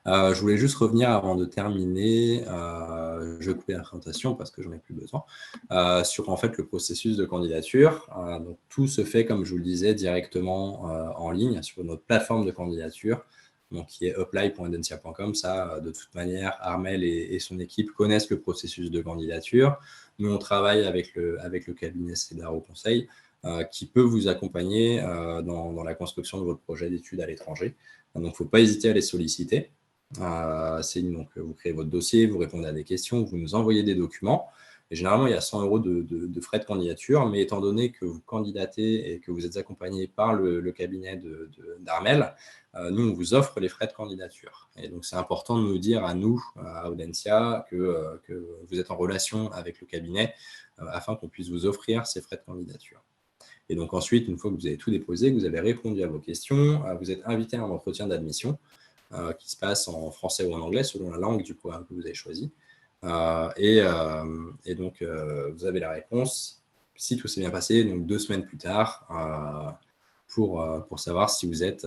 Je voulais juste revenir avant de terminer, je vais couper la présentation parce que j'en ai plus besoin, sur en fait le processus de candidature. Donc, tout se fait, comme je vous le disais, directement en ligne sur notre plateforme de candidature, donc qui est apply.audencia.com. Ça, de toute manière, Armel et son équipe connaissent le processus de candidature. Nous, on travaille avec le cabinet Cédar Conseil, qui peut vous accompagner dans la construction de votre projet d'études à l'étranger. Donc, il ne faut pas hésiter à les solliciter. Donc, vous créez votre dossier, vous répondez à des questions, vous nous envoyez des documents. Et généralement, il y a 100 € de frais de candidature, mais étant donné que vous candidatez et que vous êtes accompagné par le cabinet d'Armel, nous, on vous offre les frais de candidature. Et donc, c'est important de nous dire à nous, à Audencia, que vous êtes en relation avec le cabinet afin qu'on puisse vous offrir ces frais de candidature. Et donc ensuite, une fois que vous avez tout déposé, que vous avez répondu à vos questions, vous êtes invité à un entretien d'admission qui se passe en français ou en anglais selon la langue du programme que vous avez choisi. Et donc, vous avez la réponse, si tout s'est bien passé, donc 2 semaines plus tard, pour savoir si vous êtes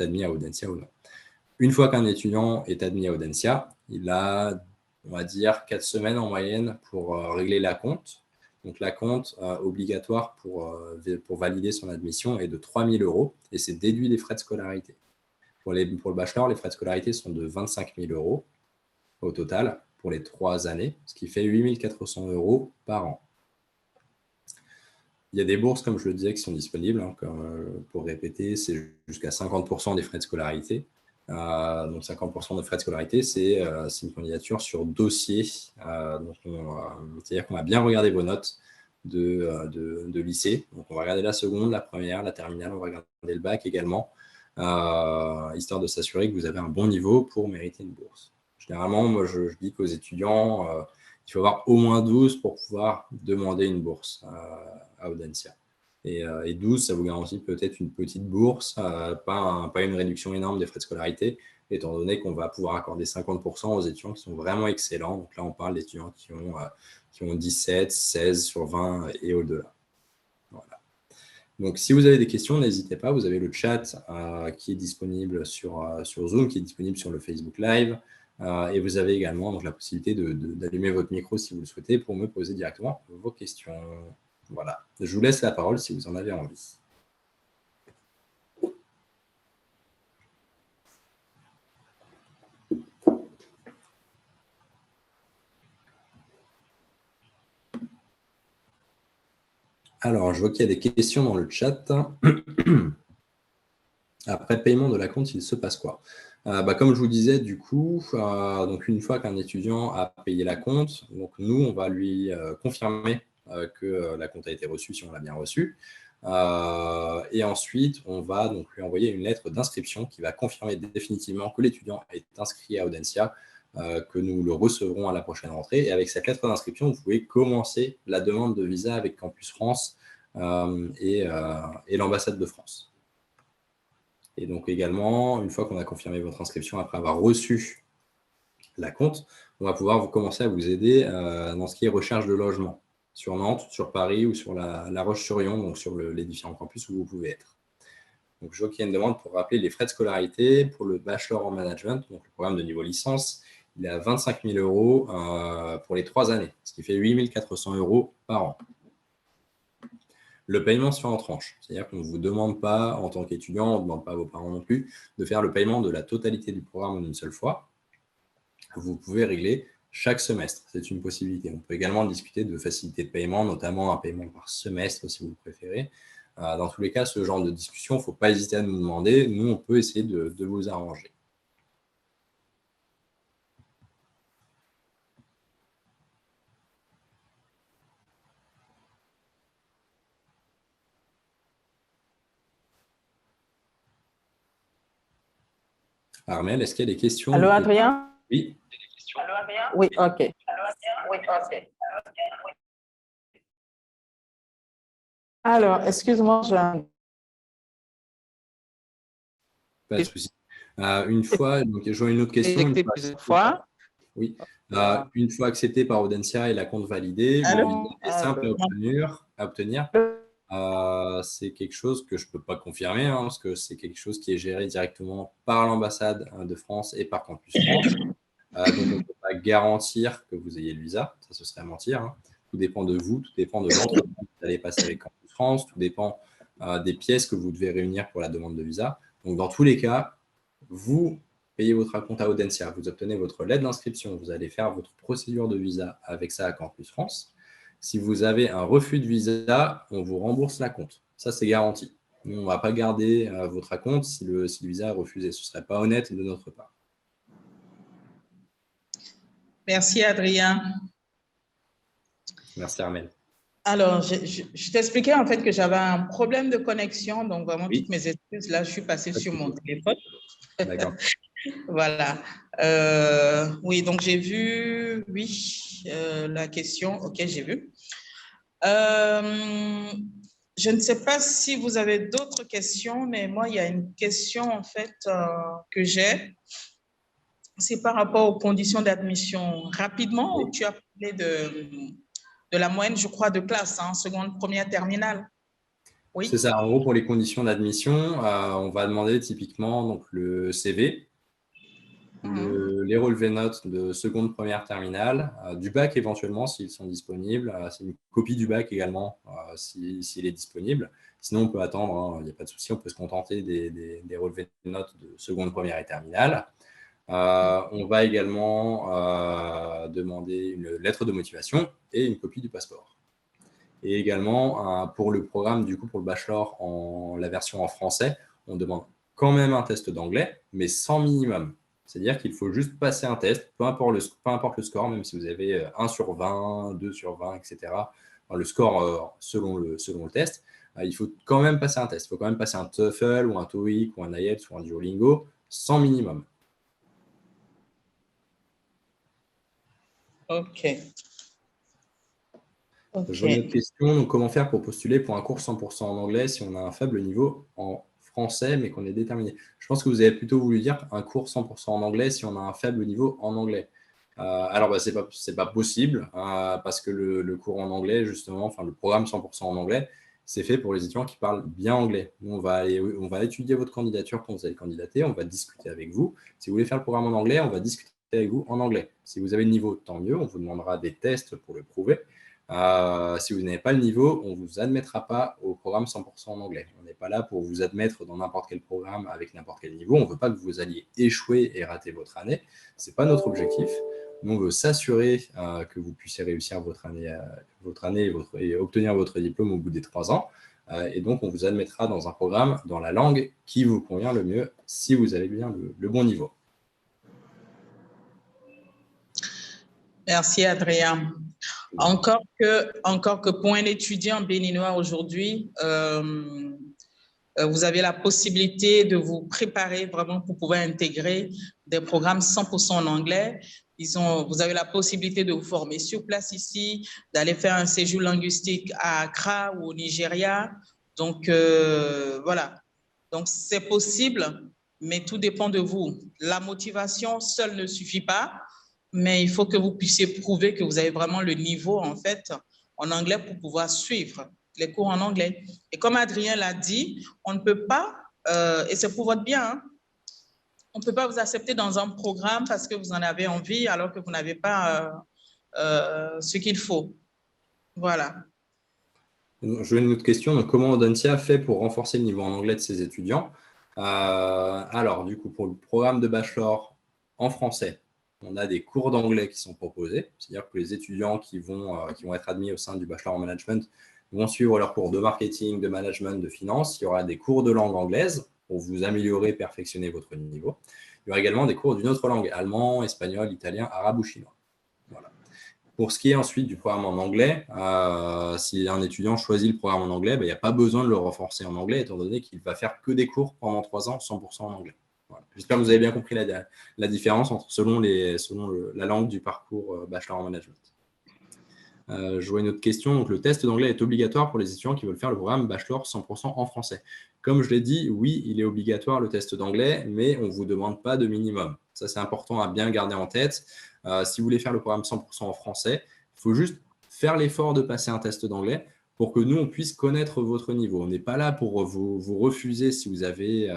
admis à Audencia ou non. Une fois qu'un étudiant est admis à Audencia, il a, on va dire, 4 semaines en moyenne pour régler l'acompte. Donc, l'acompte obligatoire pour valider son admission est de 3 000 € et c'est déduit des frais de scolarité. Pour le bachelor, les frais de scolarité sont de 25 000 € au total pour les 3 années, ce qui fait 8 400 € par an. Il y a des bourses, comme je le disais, qui sont disponibles. Pour répéter, c'est jusqu'à 50% des frais de scolarité. Donc 50% de frais de scolarité, c'est une candidature sur dossier. C'est-à-dire qu'on va bien regarder vos notes de lycée. Donc on va regarder la seconde, la première, la terminale, on va regarder le bac également, histoire de s'assurer que vous avez un bon niveau pour mériter une bourse. Généralement, moi, je dis qu'aux étudiants, il faut avoir au moins 12 pour pouvoir demander une bourse à Audencia. Et 12, ça vous garantit peut-être une petite bourse, pas une réduction énorme des frais de scolarité, étant donné qu'on va pouvoir accorder 50% aux étudiants qui sont vraiment excellents. Donc là, on parle d'étudiants qui ont 17, 16 sur 20 et au-delà. Voilà. Donc, si vous avez des questions, n'hésitez pas. Vous avez le chat qui est disponible sur Zoom, qui est disponible sur le Facebook Live. Et vous avez également donc, la possibilité d'allumer votre micro si vous le souhaitez pour me poser directement vos questions. Voilà. Je vous laisse la parole si vous en avez envie. Alors, je vois qu'il y a des questions dans le chat. Après paiement de l'acompte, il se passe quoi? Comme je vous disais, du coup, donc une fois qu'un étudiant a payé l'acompte, donc nous, on va lui confirmer que l'acompte a été reçu si on l'a bien reçu. Et ensuite, on va donc lui envoyer une lettre d'inscription qui va confirmer définitivement que l'étudiant est inscrit à Audencia, que nous le recevrons à la prochaine rentrée. Et avec cette lettre d'inscription, vous pouvez commencer la demande de visa avec Campus France et l'ambassade de France. Et donc également, une fois qu'on a confirmé votre inscription, après avoir reçu la compte, on va pouvoir commencer à vous aider dans ce qui est recherche de logement sur Nantes, sur Paris ou sur la Roche-sur-Yon, donc sur les différents campus où vous pouvez être. Donc, je vois qu'il y a une demande pour rappeler les frais de scolarité pour le bachelor en management, donc le programme de niveau licence. Il est à 25 000 euros pour les 3 années, ce qui fait 8 400 euros par an. Le paiement se fait en tranches, c'est-à-dire qu'on ne vous demande pas, en tant qu'étudiant, on ne demande pas à vos parents non plus, de faire le paiement de la totalité du programme en une seule fois. Vous pouvez régler chaque semestre, c'est une possibilité. On peut également discuter de facilité de paiement, notamment un paiement par semestre si vous le préférez. Dans tous les cas, ce genre de discussion, il ne faut pas hésiter à nous demander. Nous, on peut essayer de vous arranger. Armel, est-ce qu'il y a des questions? Allô, Adrien? Oui. Allô, Adrien? Oui, OK. Alors, excuse-moi, Pas de souci. Une fois, donc, je vois une autre question. Oui. Une fois accepté par Audencia et la compte validée, le visa est simple à obtenir. C'est quelque chose que je ne peux pas confirmer, parce que c'est quelque chose qui est géré directement par l'ambassade de France et par Campus France. Donc, on ne peut pas garantir que vous ayez le visa, ça ce serait mentir. Tout dépend de vous, tout dépend de l'entretien que vous allez passer avec Campus France, tout dépend des pièces que vous devez réunir pour la demande de visa. Donc, dans tous les cas, vous payez votre acompte à Audencia, vous obtenez votre lettre d'inscription, vous allez faire votre procédure de visa avec ça à Campus France. Si vous avez un refus de visa, on vous rembourse l'acompte. Ça, c'est garanti. Nous, on ne va pas garder votre acompte si le visa est refusé. Ce ne serait pas honnête de notre part. Merci, Adrien. Merci, Armel. Alors, je t'expliquais en fait que j'avais un problème de connexion, donc vraiment Oui. toutes mes excuses. Là, je suis passée sur mon téléphone. D'accord. Voilà. Oui, donc j'ai vu, oui, la question. OK, j'ai vu. Je ne sais pas si vous avez d'autres questions, mais moi, il y a une question en fait que j'ai. C'est par rapport aux conditions d'admission. Rapidement, Oui. tu as parlé de la moyenne, je crois, de classe, seconde, première, terminale. Oui. C'est ça. En gros, pour les conditions d'admission, on va demander typiquement donc, le CV, les relevés notes de seconde, première, terminale, du bac éventuellement s'ils sont disponibles. C'est une copie du bac également s'il est disponible. Sinon, on peut attendre, il n'y a pas de souci, on peut se contenter des relevés de notes de seconde, première et terminale. On va également demander une lettre de motivation et une copie du passeport. Et également, pour le programme, du coup, pour le bachelor, la version en français, on demande quand même un test d'anglais, mais sans minimum. C'est-à-dire qu'il faut juste passer un test, peu importe le score, même si vous avez 1 sur 20, 2 sur 20, etc. Enfin, le score selon le test, il faut quand même passer un test. Il faut quand même passer un TOEFL ou un TOEIC ou un IELTS ou un Duolingo sans minimum. OK. Je vois une autre question. Donc, comment faire pour postuler pour un cours 100% en anglais si on a un faible niveau en français mais qu'on est déterminé? Je pense que vous avez plutôt voulu dire un cours 100% en anglais si on a un faible niveau en anglais. Alors, c'est pas possible parce que le cours en anglais, justement, enfin le programme 100% en anglais, c'est fait pour les étudiants qui parlent bien anglais. Nous, on va étudier votre candidature quand vous allez candidater, on va discuter avec vous. Si vous voulez faire le programme en anglais, on va discuter avec vous en anglais. Si vous avez le niveau, tant mieux, on vous demandera des tests pour le prouver. Si vous n'avez pas le niveau, on ne vous admettra pas au programme 100% en anglais. On n'est pas là pour vous admettre dans n'importe quel programme avec n'importe quel niveau. On ne veut pas que vous alliez échouer et rater votre année. Ce n'est pas notre objectif. Nous, on veut s'assurer que vous puissiez réussir votre année et obtenir votre diplôme au bout des 3 ans. Et donc, on vous admettra dans un programme dans la langue qui vous convient le mieux si vous avez bien le bon niveau. Merci, Adrien. Encore que pour un étudiant béninois aujourd'hui, vous avez la possibilité de vous préparer vraiment pour pouvoir intégrer des programmes 100% en anglais. Vous avez la possibilité de vous former sur place ici, d'aller faire un séjour linguistique à Accra ou au Nigeria. Donc, voilà. Donc, c'est possible, mais tout dépend de vous. La motivation seule ne suffit pas, mais il faut que vous puissiez prouver que vous avez vraiment le niveau, en fait, en anglais pour pouvoir suivre les cours en anglais. Et comme Adrien l'a dit, on ne peut pas, et c'est pour votre bien, hein, on ne peut pas vous accepter dans un programme parce que vous en avez envie alors que vous n'avez pas ce qu'il faut. Voilà. Je vais une autre question. Donc, comment Audencia fait pour renforcer le niveau en anglais de ses étudiants? Alors, du coup, pour le programme de bachelor en français, on a des cours d'anglais qui sont proposés. C'est-à-dire que les étudiants qui vont être admis au sein du bachelor en management vont suivre leurs cours de marketing, de management, de finance. Il y aura des cours de langue anglaise pour vous améliorer, perfectionner votre niveau. Il y aura également des cours d'une autre langue, allemand, espagnol, italien, arabe ou chinois. Voilà. Pour ce qui est ensuite du programme en anglais, si un étudiant choisit le programme en anglais, il n'y a pas besoin de le renforcer en anglais, étant donné qu'il va faire que des cours pendant 3 ans, 100% en anglais. Voilà. J'espère que vous avez bien compris la différence selon la langue du parcours bachelor en management. Je vois une autre question. Donc, le test d'anglais est obligatoire pour les étudiants qui veulent faire le programme bachelor 100% en français. Comme je l'ai dit, oui, il est obligatoire le test d'anglais, mais on ne vous demande pas de minimum. Ça, c'est important à bien garder en tête. Si vous voulez faire le programme 100% en français, il faut juste faire l'effort de passer un test d'anglais pour que nous, on puisse connaître votre niveau. On n'est pas là pour vous refuser si vous avez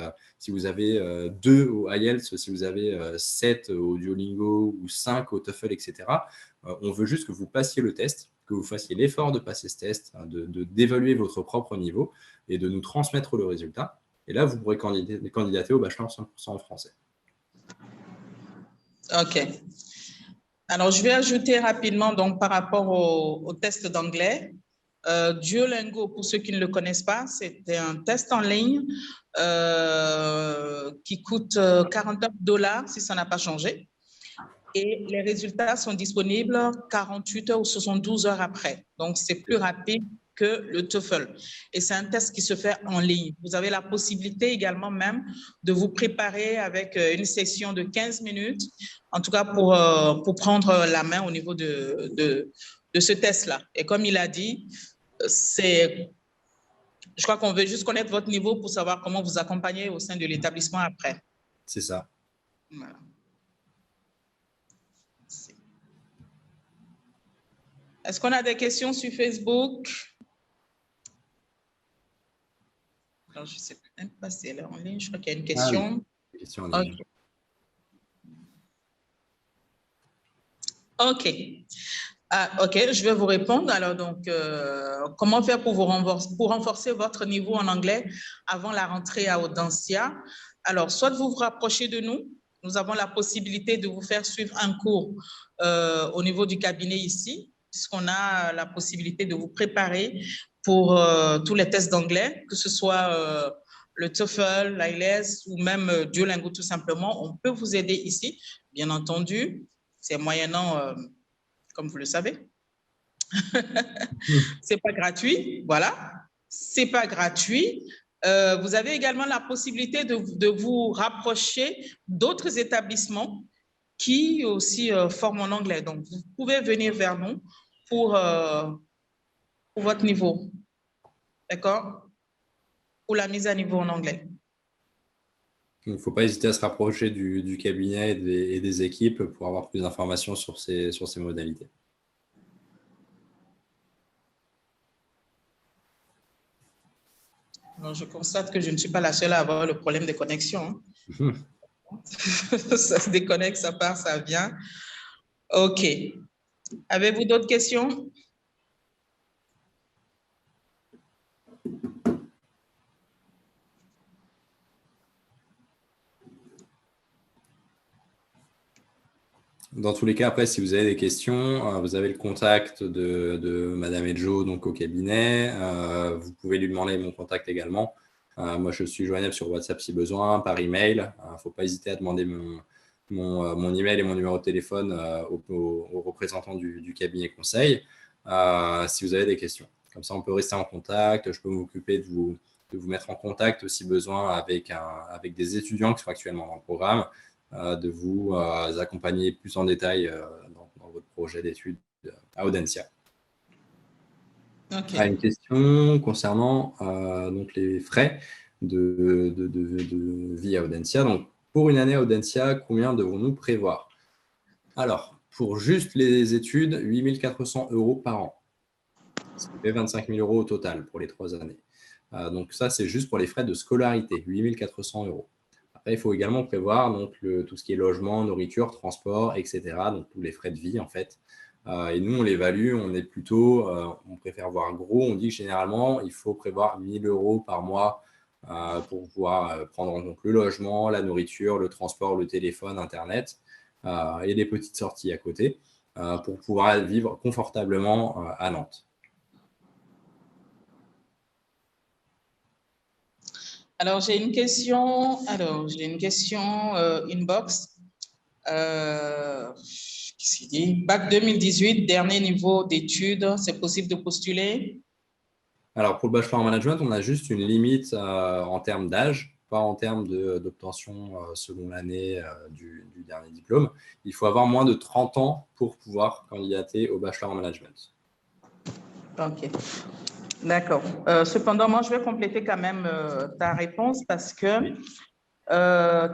2 au IELTS, si vous avez 7 au Duolingo ou 5 au TOEFL, etc. On veut juste que vous passiez le test, que vous fassiez l'effort de passer ce test, d'évaluer votre propre niveau et de nous transmettre le résultat. Et là, vous pourrez candidater au bachelor 100% en français. OK. Alors, je vais ajouter rapidement donc, par rapport au test d'anglais. Duolingo, pour ceux qui ne le connaissent pas, c'est un test en ligne qui coûte $49 si ça n'a pas changé. Et les résultats sont disponibles 48 heures ou 72 heures après. Donc, c'est plus rapide que le TOEFL. Et c'est un test qui se fait en ligne. Vous avez la possibilité également même de vous préparer avec une session de 15 minutes, en tout cas pour prendre la main au niveau de ce test-là. Et comme il a dit, je crois qu'on veut juste connaître votre niveau pour savoir comment vous accompagner au sein de l'établissement après. C'est ça. Voilà. Est-ce qu'on a des questions sur Facebook? Alors, je ne sais même pas si elle est en ligne. Je crois qu'il y a une question. Une question en ligne. OK. OK, je vais vous répondre. Alors, donc, comment faire pour renforcer votre niveau en anglais avant la rentrée à Audencia? Alors, soit vous vous rapprochez de nous. Nous avons la possibilité de vous faire suivre un cours au niveau du cabinet ici, puisqu'on a la possibilité de vous préparer pour tous les tests d'anglais, que ce soit le TOEFL, l'IELTS ou même Duolingo tout simplement. On peut vous aider ici, bien entendu. C'est moyennant, comme vous le savez. C'est pas gratuit, voilà. C'est pas gratuit. Vous avez également la possibilité de vous rapprocher d'autres établissements qui aussi forment en anglais. Donc, vous pouvez venir vers nous pour votre niveau. D'accord? Pour la mise à niveau en anglais. Il ne faut pas hésiter à se rapprocher du cabinet et des équipes pour avoir plus d'informations sur ces modalités. Alors, je constate que je ne suis pas la seule à avoir le problème de connexion. Ça se déconnecte, ça part, ça vient. OK. Avez-vous d'autres questions? Dans tous les cas, après, si vous avez des questions, vous avez le contact de Madame Edjo, donc au cabinet. Vous pouvez lui demander mon contact également. Moi, je suis joignable sur WhatsApp si besoin, par email. Il ne faut pas hésiter à demander mon email et mon numéro de téléphone aux représentants du cabinet conseil si vous avez des questions. Comme ça, on peut rester en contact. Je peux m'occuper de vous mettre en contact si besoin avec des étudiants qui sont actuellement dans le programme de vous accompagner plus en détail dans votre projet d'études à Audencia. Okay. Une question concernant donc les frais de vie à Audencia. Donc, pour une année à Audencia, combien devons-nous prévoir? Alors, pour juste les études, 8 400 € par an. Ce qui fait 25 000 € au total pour les 3 années. Donc ça, c'est juste pour les frais de scolarité, 8 400 €. Après, il faut également prévoir donc, tout ce qui est logement, nourriture, transport, etc. Donc tous les frais de vie, en fait. Et nous, on l'évalue, on est plutôt, on préfère voir gros. On dit que généralement, il faut prévoir 1 000 € par mois pour pouvoir prendre en compte le logement, la nourriture, le transport, le téléphone, Internet et des petites sorties à côté pour pouvoir vivre confortablement à Nantes. Alors, j'ai une question inbox. Qu'est-ce qu'il dit? Bac 2018, dernier niveau d'études, c'est possible de postuler? Alors, pour le bachelor en management, on a juste une limite en termes d'âge, pas en termes d'obtention selon l'année du dernier diplôme. Il faut avoir moins de 30 ans pour pouvoir candidater au bachelor en management. Ok, d'accord. Cependant, moi, je vais compléter quand même ta réponse parce que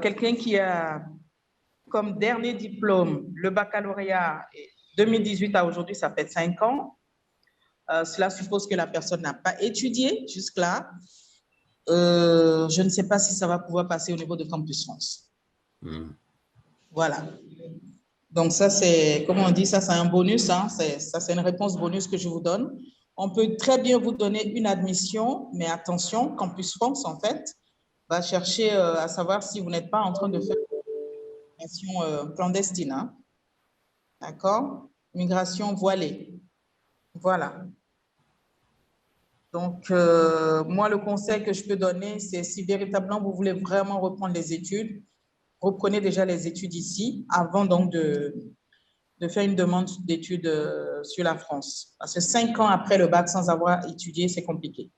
quelqu'un qui a comme dernier diplôme le baccalauréat 2018 à aujourd'hui, ça fait 5 ans. Cela suppose que la personne n'a pas étudié jusque-là. Je ne sais pas si ça va pouvoir passer au niveau de Campus France. Voilà. Donc ça, c'est, comme on dit, ça c'est un bonus. Hein, ça, c'est une réponse bonus que je vous donne. On peut très bien vous donner une admission, mais attention, Campus France, en fait, va chercher à savoir si vous n'êtes pas en train de faire une migration clandestine. Hein. D'accord? Migration voilée. Voilà. Donc, moi, le conseil que je peux donner, c'est si véritablement vous voulez vraiment reprendre les études, reprenez déjà les études ici avant donc de faire une demande d'études sur la France. Parce que 5 ans après le bac sans avoir étudié, c'est compliqué.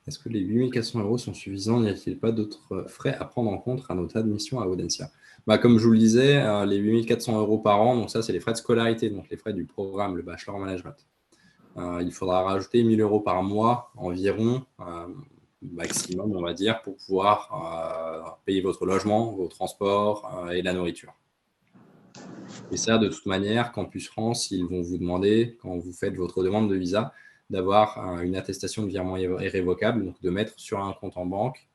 Est-ce que les 8 400 € sont suffisants? N'y a-t-il pas d'autres frais à prendre en compte à notre admission à Audencia? Comme je vous le disais, les 8 400 € par an, donc ça, c'est les frais de scolarité, donc les frais du programme, le bachelor en management. Il faudra rajouter 1 000 € par mois environ, maximum, on va dire, pour pouvoir payer votre logement, vos transports et la nourriture. Et ça, de toute manière, Campus France, ils vont vous demander, quand vous faites votre demande de visa, d'avoir une attestation de virement irrévocable, donc de mettre sur un compte en banque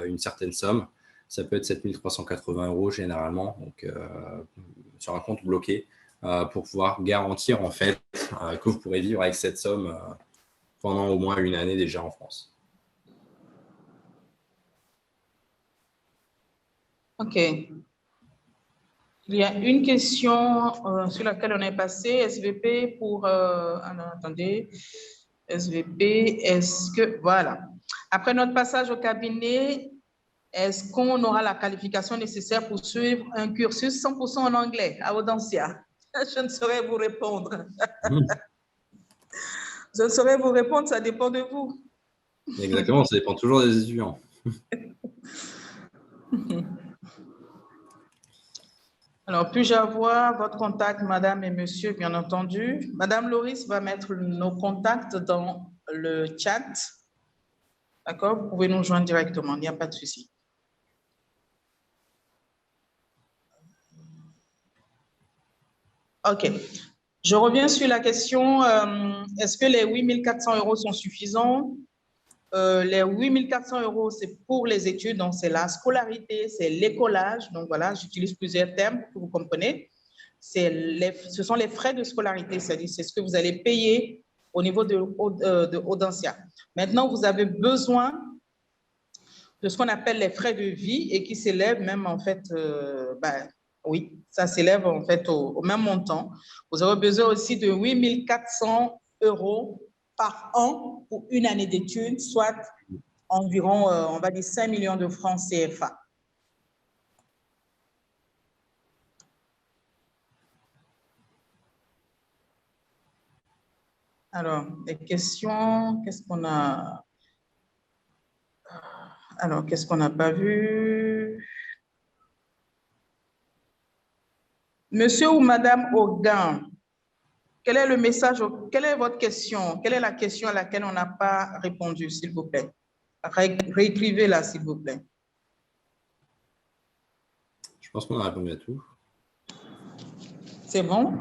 une certaine somme. Ça peut être 7 380 € généralement, donc sur un compte bloqué, pour pouvoir garantir en fait que vous pourrez vivre avec cette somme pendant au moins une année déjà en France. OK. Il y a une question sur laquelle on est passé, SVP pour... attendez, SVP, est-ce que... Voilà. Après notre passage au cabinet, est-ce qu'on aura la qualification nécessaire pour suivre un cursus 100% en anglais à Audencia? Je ne saurais vous répondre. Je ne saurais vous répondre, ça dépend de vous. Exactement, ça dépend toujours des étudiants. Alors, puis-je avoir votre contact, madame et monsieur, bien entendu. Madame Loris va mettre nos contacts dans le chat. D'accord? Vous pouvez nous joindre directement, il n'y a pas de souci. OK. Je reviens sur la question, est-ce que les 8 400 € sont suffisants? Les 8 400 €, c'est pour les études, donc c'est la scolarité, c'est l'écolage. Donc voilà, j'utilise plusieurs termes pour que vous compreniez. Ce sont les frais de scolarité, c'est-à-dire c'est ce que vous allez payer au niveau de Audencia. Maintenant, vous avez besoin de ce qu'on appelle les frais de vie et qui s'élèvent même en fait, oui, ça s'élève en fait au même montant. Vous aurez besoin aussi de 8 400 € par an pour une année d'études, soit environ, on va dire, 5 millions de francs CFA. Alors, les questions, qu'est-ce qu'on a? Alors, qu'est-ce qu'on n'a pas vu? Monsieur ou Madame Audin, quel est le message, quelle est votre question? Quelle est la question à laquelle on n'a pas répondu, s'il vous plaît? Réécrivez-la, s'il vous plaît. Je pense qu'on a répondu à tout. C'est bon?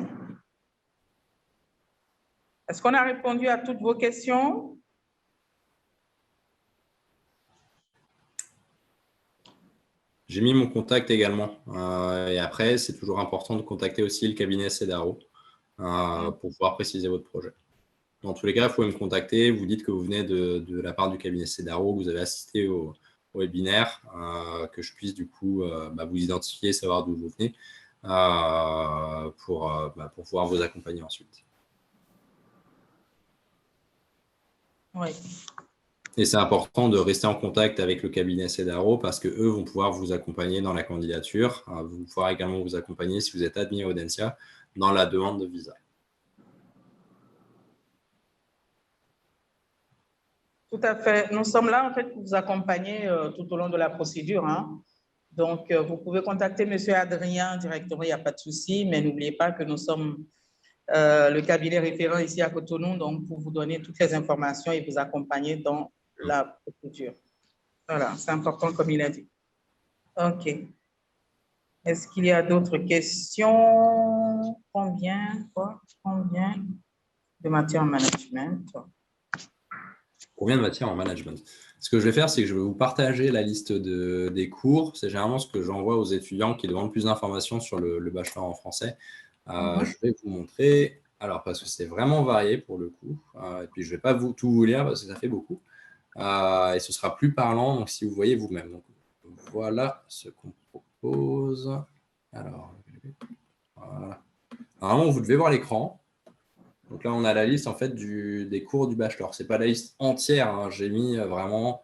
Est-ce qu'on a répondu à toutes vos questions? J'ai mis mon contact également. Et après, c'est toujours important de contacter aussi le cabinet Cedaro pour pouvoir préciser votre projet. Dans tous les cas, vous pouvez me contacter. Vous dites que vous venez de la part du cabinet Cedaro, que vous avez assisté au webinaire, que je puisse du coup vous identifier, savoir d'où vous venez pour pouvoir vous accompagner ensuite. Oui. Et c'est important de rester en contact avec le cabinet Cedaro parce qu'eux vont pouvoir vous accompagner dans la candidature. Vous vont pouvoir également vous accompagner si vous êtes admis à Audencia dans la demande de visa. Tout à fait. Nous sommes là, en fait, pour vous accompagner tout au long de la procédure. Hein. Donc, vous pouvez contacter M. Adrien directement, il n'y a pas de souci, mais n'oubliez pas que nous sommes le cabinet référent ici à Cotonou, donc pour vous donner toutes les informations et vous accompagner dans la procédure. Voilà, c'est important comme il a dit. OK. Est-ce qu'il y a d'autres questions? Combien de matière en management? Combien de matières en management? Ce que je vais faire, c'est que je vais vous partager la liste des cours. C'est généralement ce que j'envoie aux étudiants qui demandent plus d'informations sur le bachelor en français. Je vais vous montrer, alors parce que c'est vraiment varié pour le coup, et puis je ne vais pas tout vous lire parce que ça fait beaucoup, et ce sera plus parlant, donc si vous voyez vous-même. Donc, voilà ce qu'on propose. Alors, voilà. Normalement, vous devez voir l'écran. Donc là, on a la liste en fait des cours du bachelor. Ce n'est pas la liste entière, hein. J'ai mis vraiment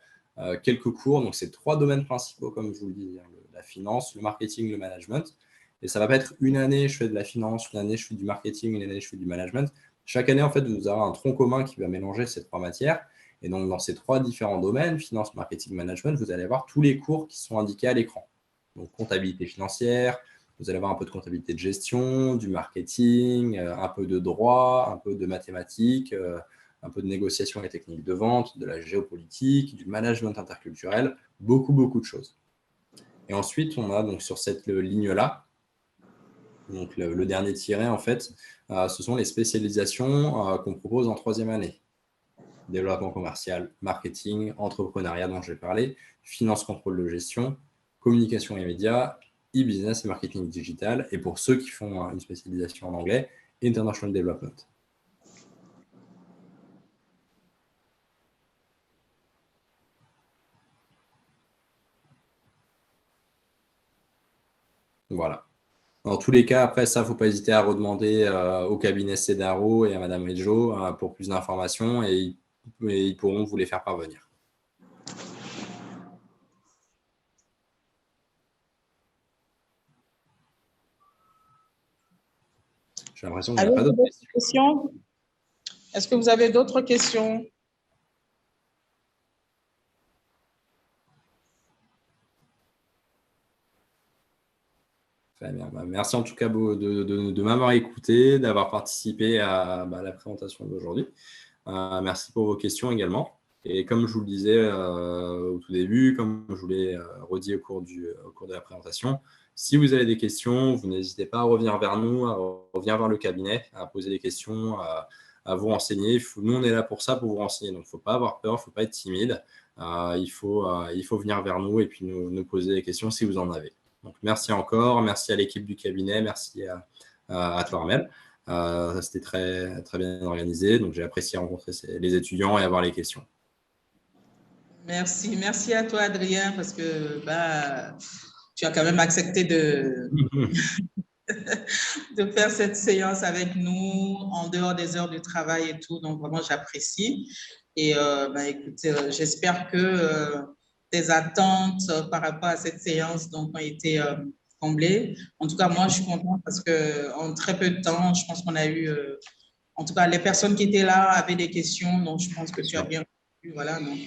quelques cours. Donc, c'est 3 domaines principaux, comme je vous le dis, hein, la finance, le marketing, le management. Et ça ne va pas être une année, je fais de la finance, une année, je fais du marketing, une année, je fais du management. Chaque année, en fait, vous aurez un tronc commun qui va mélanger ces 3 matières. Et donc, dans ces 3 différents domaines, finance, marketing, management, vous allez avoir tous les cours qui sont indiqués à l'écran. Donc, comptabilité financière, vous allez avoir un peu de comptabilité de gestion, du marketing, un peu de droit, un peu de mathématiques, un peu de négociation et techniques de vente, de la géopolitique, du management interculturel, beaucoup, beaucoup de choses. Et ensuite, on a donc sur cette ligne-là, donc le dernier tiret, en fait, ce sont les spécialisations qu'on propose en 3e année. Développement commercial, marketing, entrepreneuriat dont j'ai parlé, finance, contrôle de gestion, communication et médias, e-business et marketing digital. Et pour ceux qui font une spécialisation en anglais, international development. Voilà. Dans tous les cas, après ça, il ne faut pas hésiter à redemander au cabinet Cedaro et à Madame Edjo pour plus d'informations et ils pourront vous les faire parvenir. J'ai l'impression qu'il n'y a pas d'autres questions. Est-ce que vous avez d'autres questions? Très bien. Merci en tout cas de m'avoir écouté, d'avoir participé à la présentation d'aujourd'hui. Merci pour vos questions également. Et comme je vous le disais au tout début, comme je vous l'ai redit au cours de la présentation, si vous avez des questions, vous n'hésitez pas à revenir vers nous, à revenir vers le cabinet, à poser des questions, à vous renseigner. Nous, on est là pour ça, pour vous renseigner. Donc, il ne faut pas avoir peur, il ne faut pas être timide. Il faut venir vers nous et puis nous poser des questions si vous en avez. Donc, merci encore. Merci à l'équipe du cabinet. Merci à toi, Armel. C'était très, très bien organisé. Donc, j'ai apprécié rencontrer les étudiants et avoir les questions. Merci. Merci à toi, Adrien, parce que tu as quand même accepté de faire cette séance avec nous en dehors des heures de travail et tout. Donc, vraiment, j'apprécie. Et écoute, j'espère que tes attentes par rapport à cette séance ont été comblées. En tout cas, moi, je suis contente parce qu'en très peu de temps, je pense qu'on a eu… en tout cas, les personnes qui étaient là avaient des questions. Donc, je pense que tu as bien répondu. Voilà, donc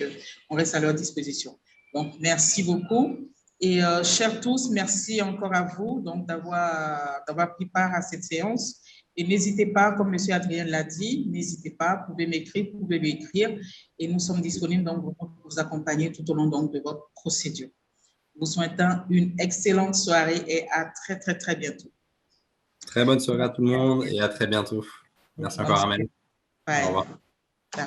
on reste à leur disposition. Donc, merci beaucoup. Et chers tous, merci encore à vous d'avoir pris part à cette séance. Et n'hésitez pas, comme M. Adrien l'a dit, n'hésitez pas, vous pouvez m'écrire, vous pouvez m'écrire. Et nous sommes disponibles donc, pour vous accompagner tout au long donc, de votre procédure. Vous souhaitant une excellente soirée et à très, très, très bientôt. Très bonne soirée à tout le monde et à très bientôt. Merci encore, Amel. Bye. Au revoir. Bye.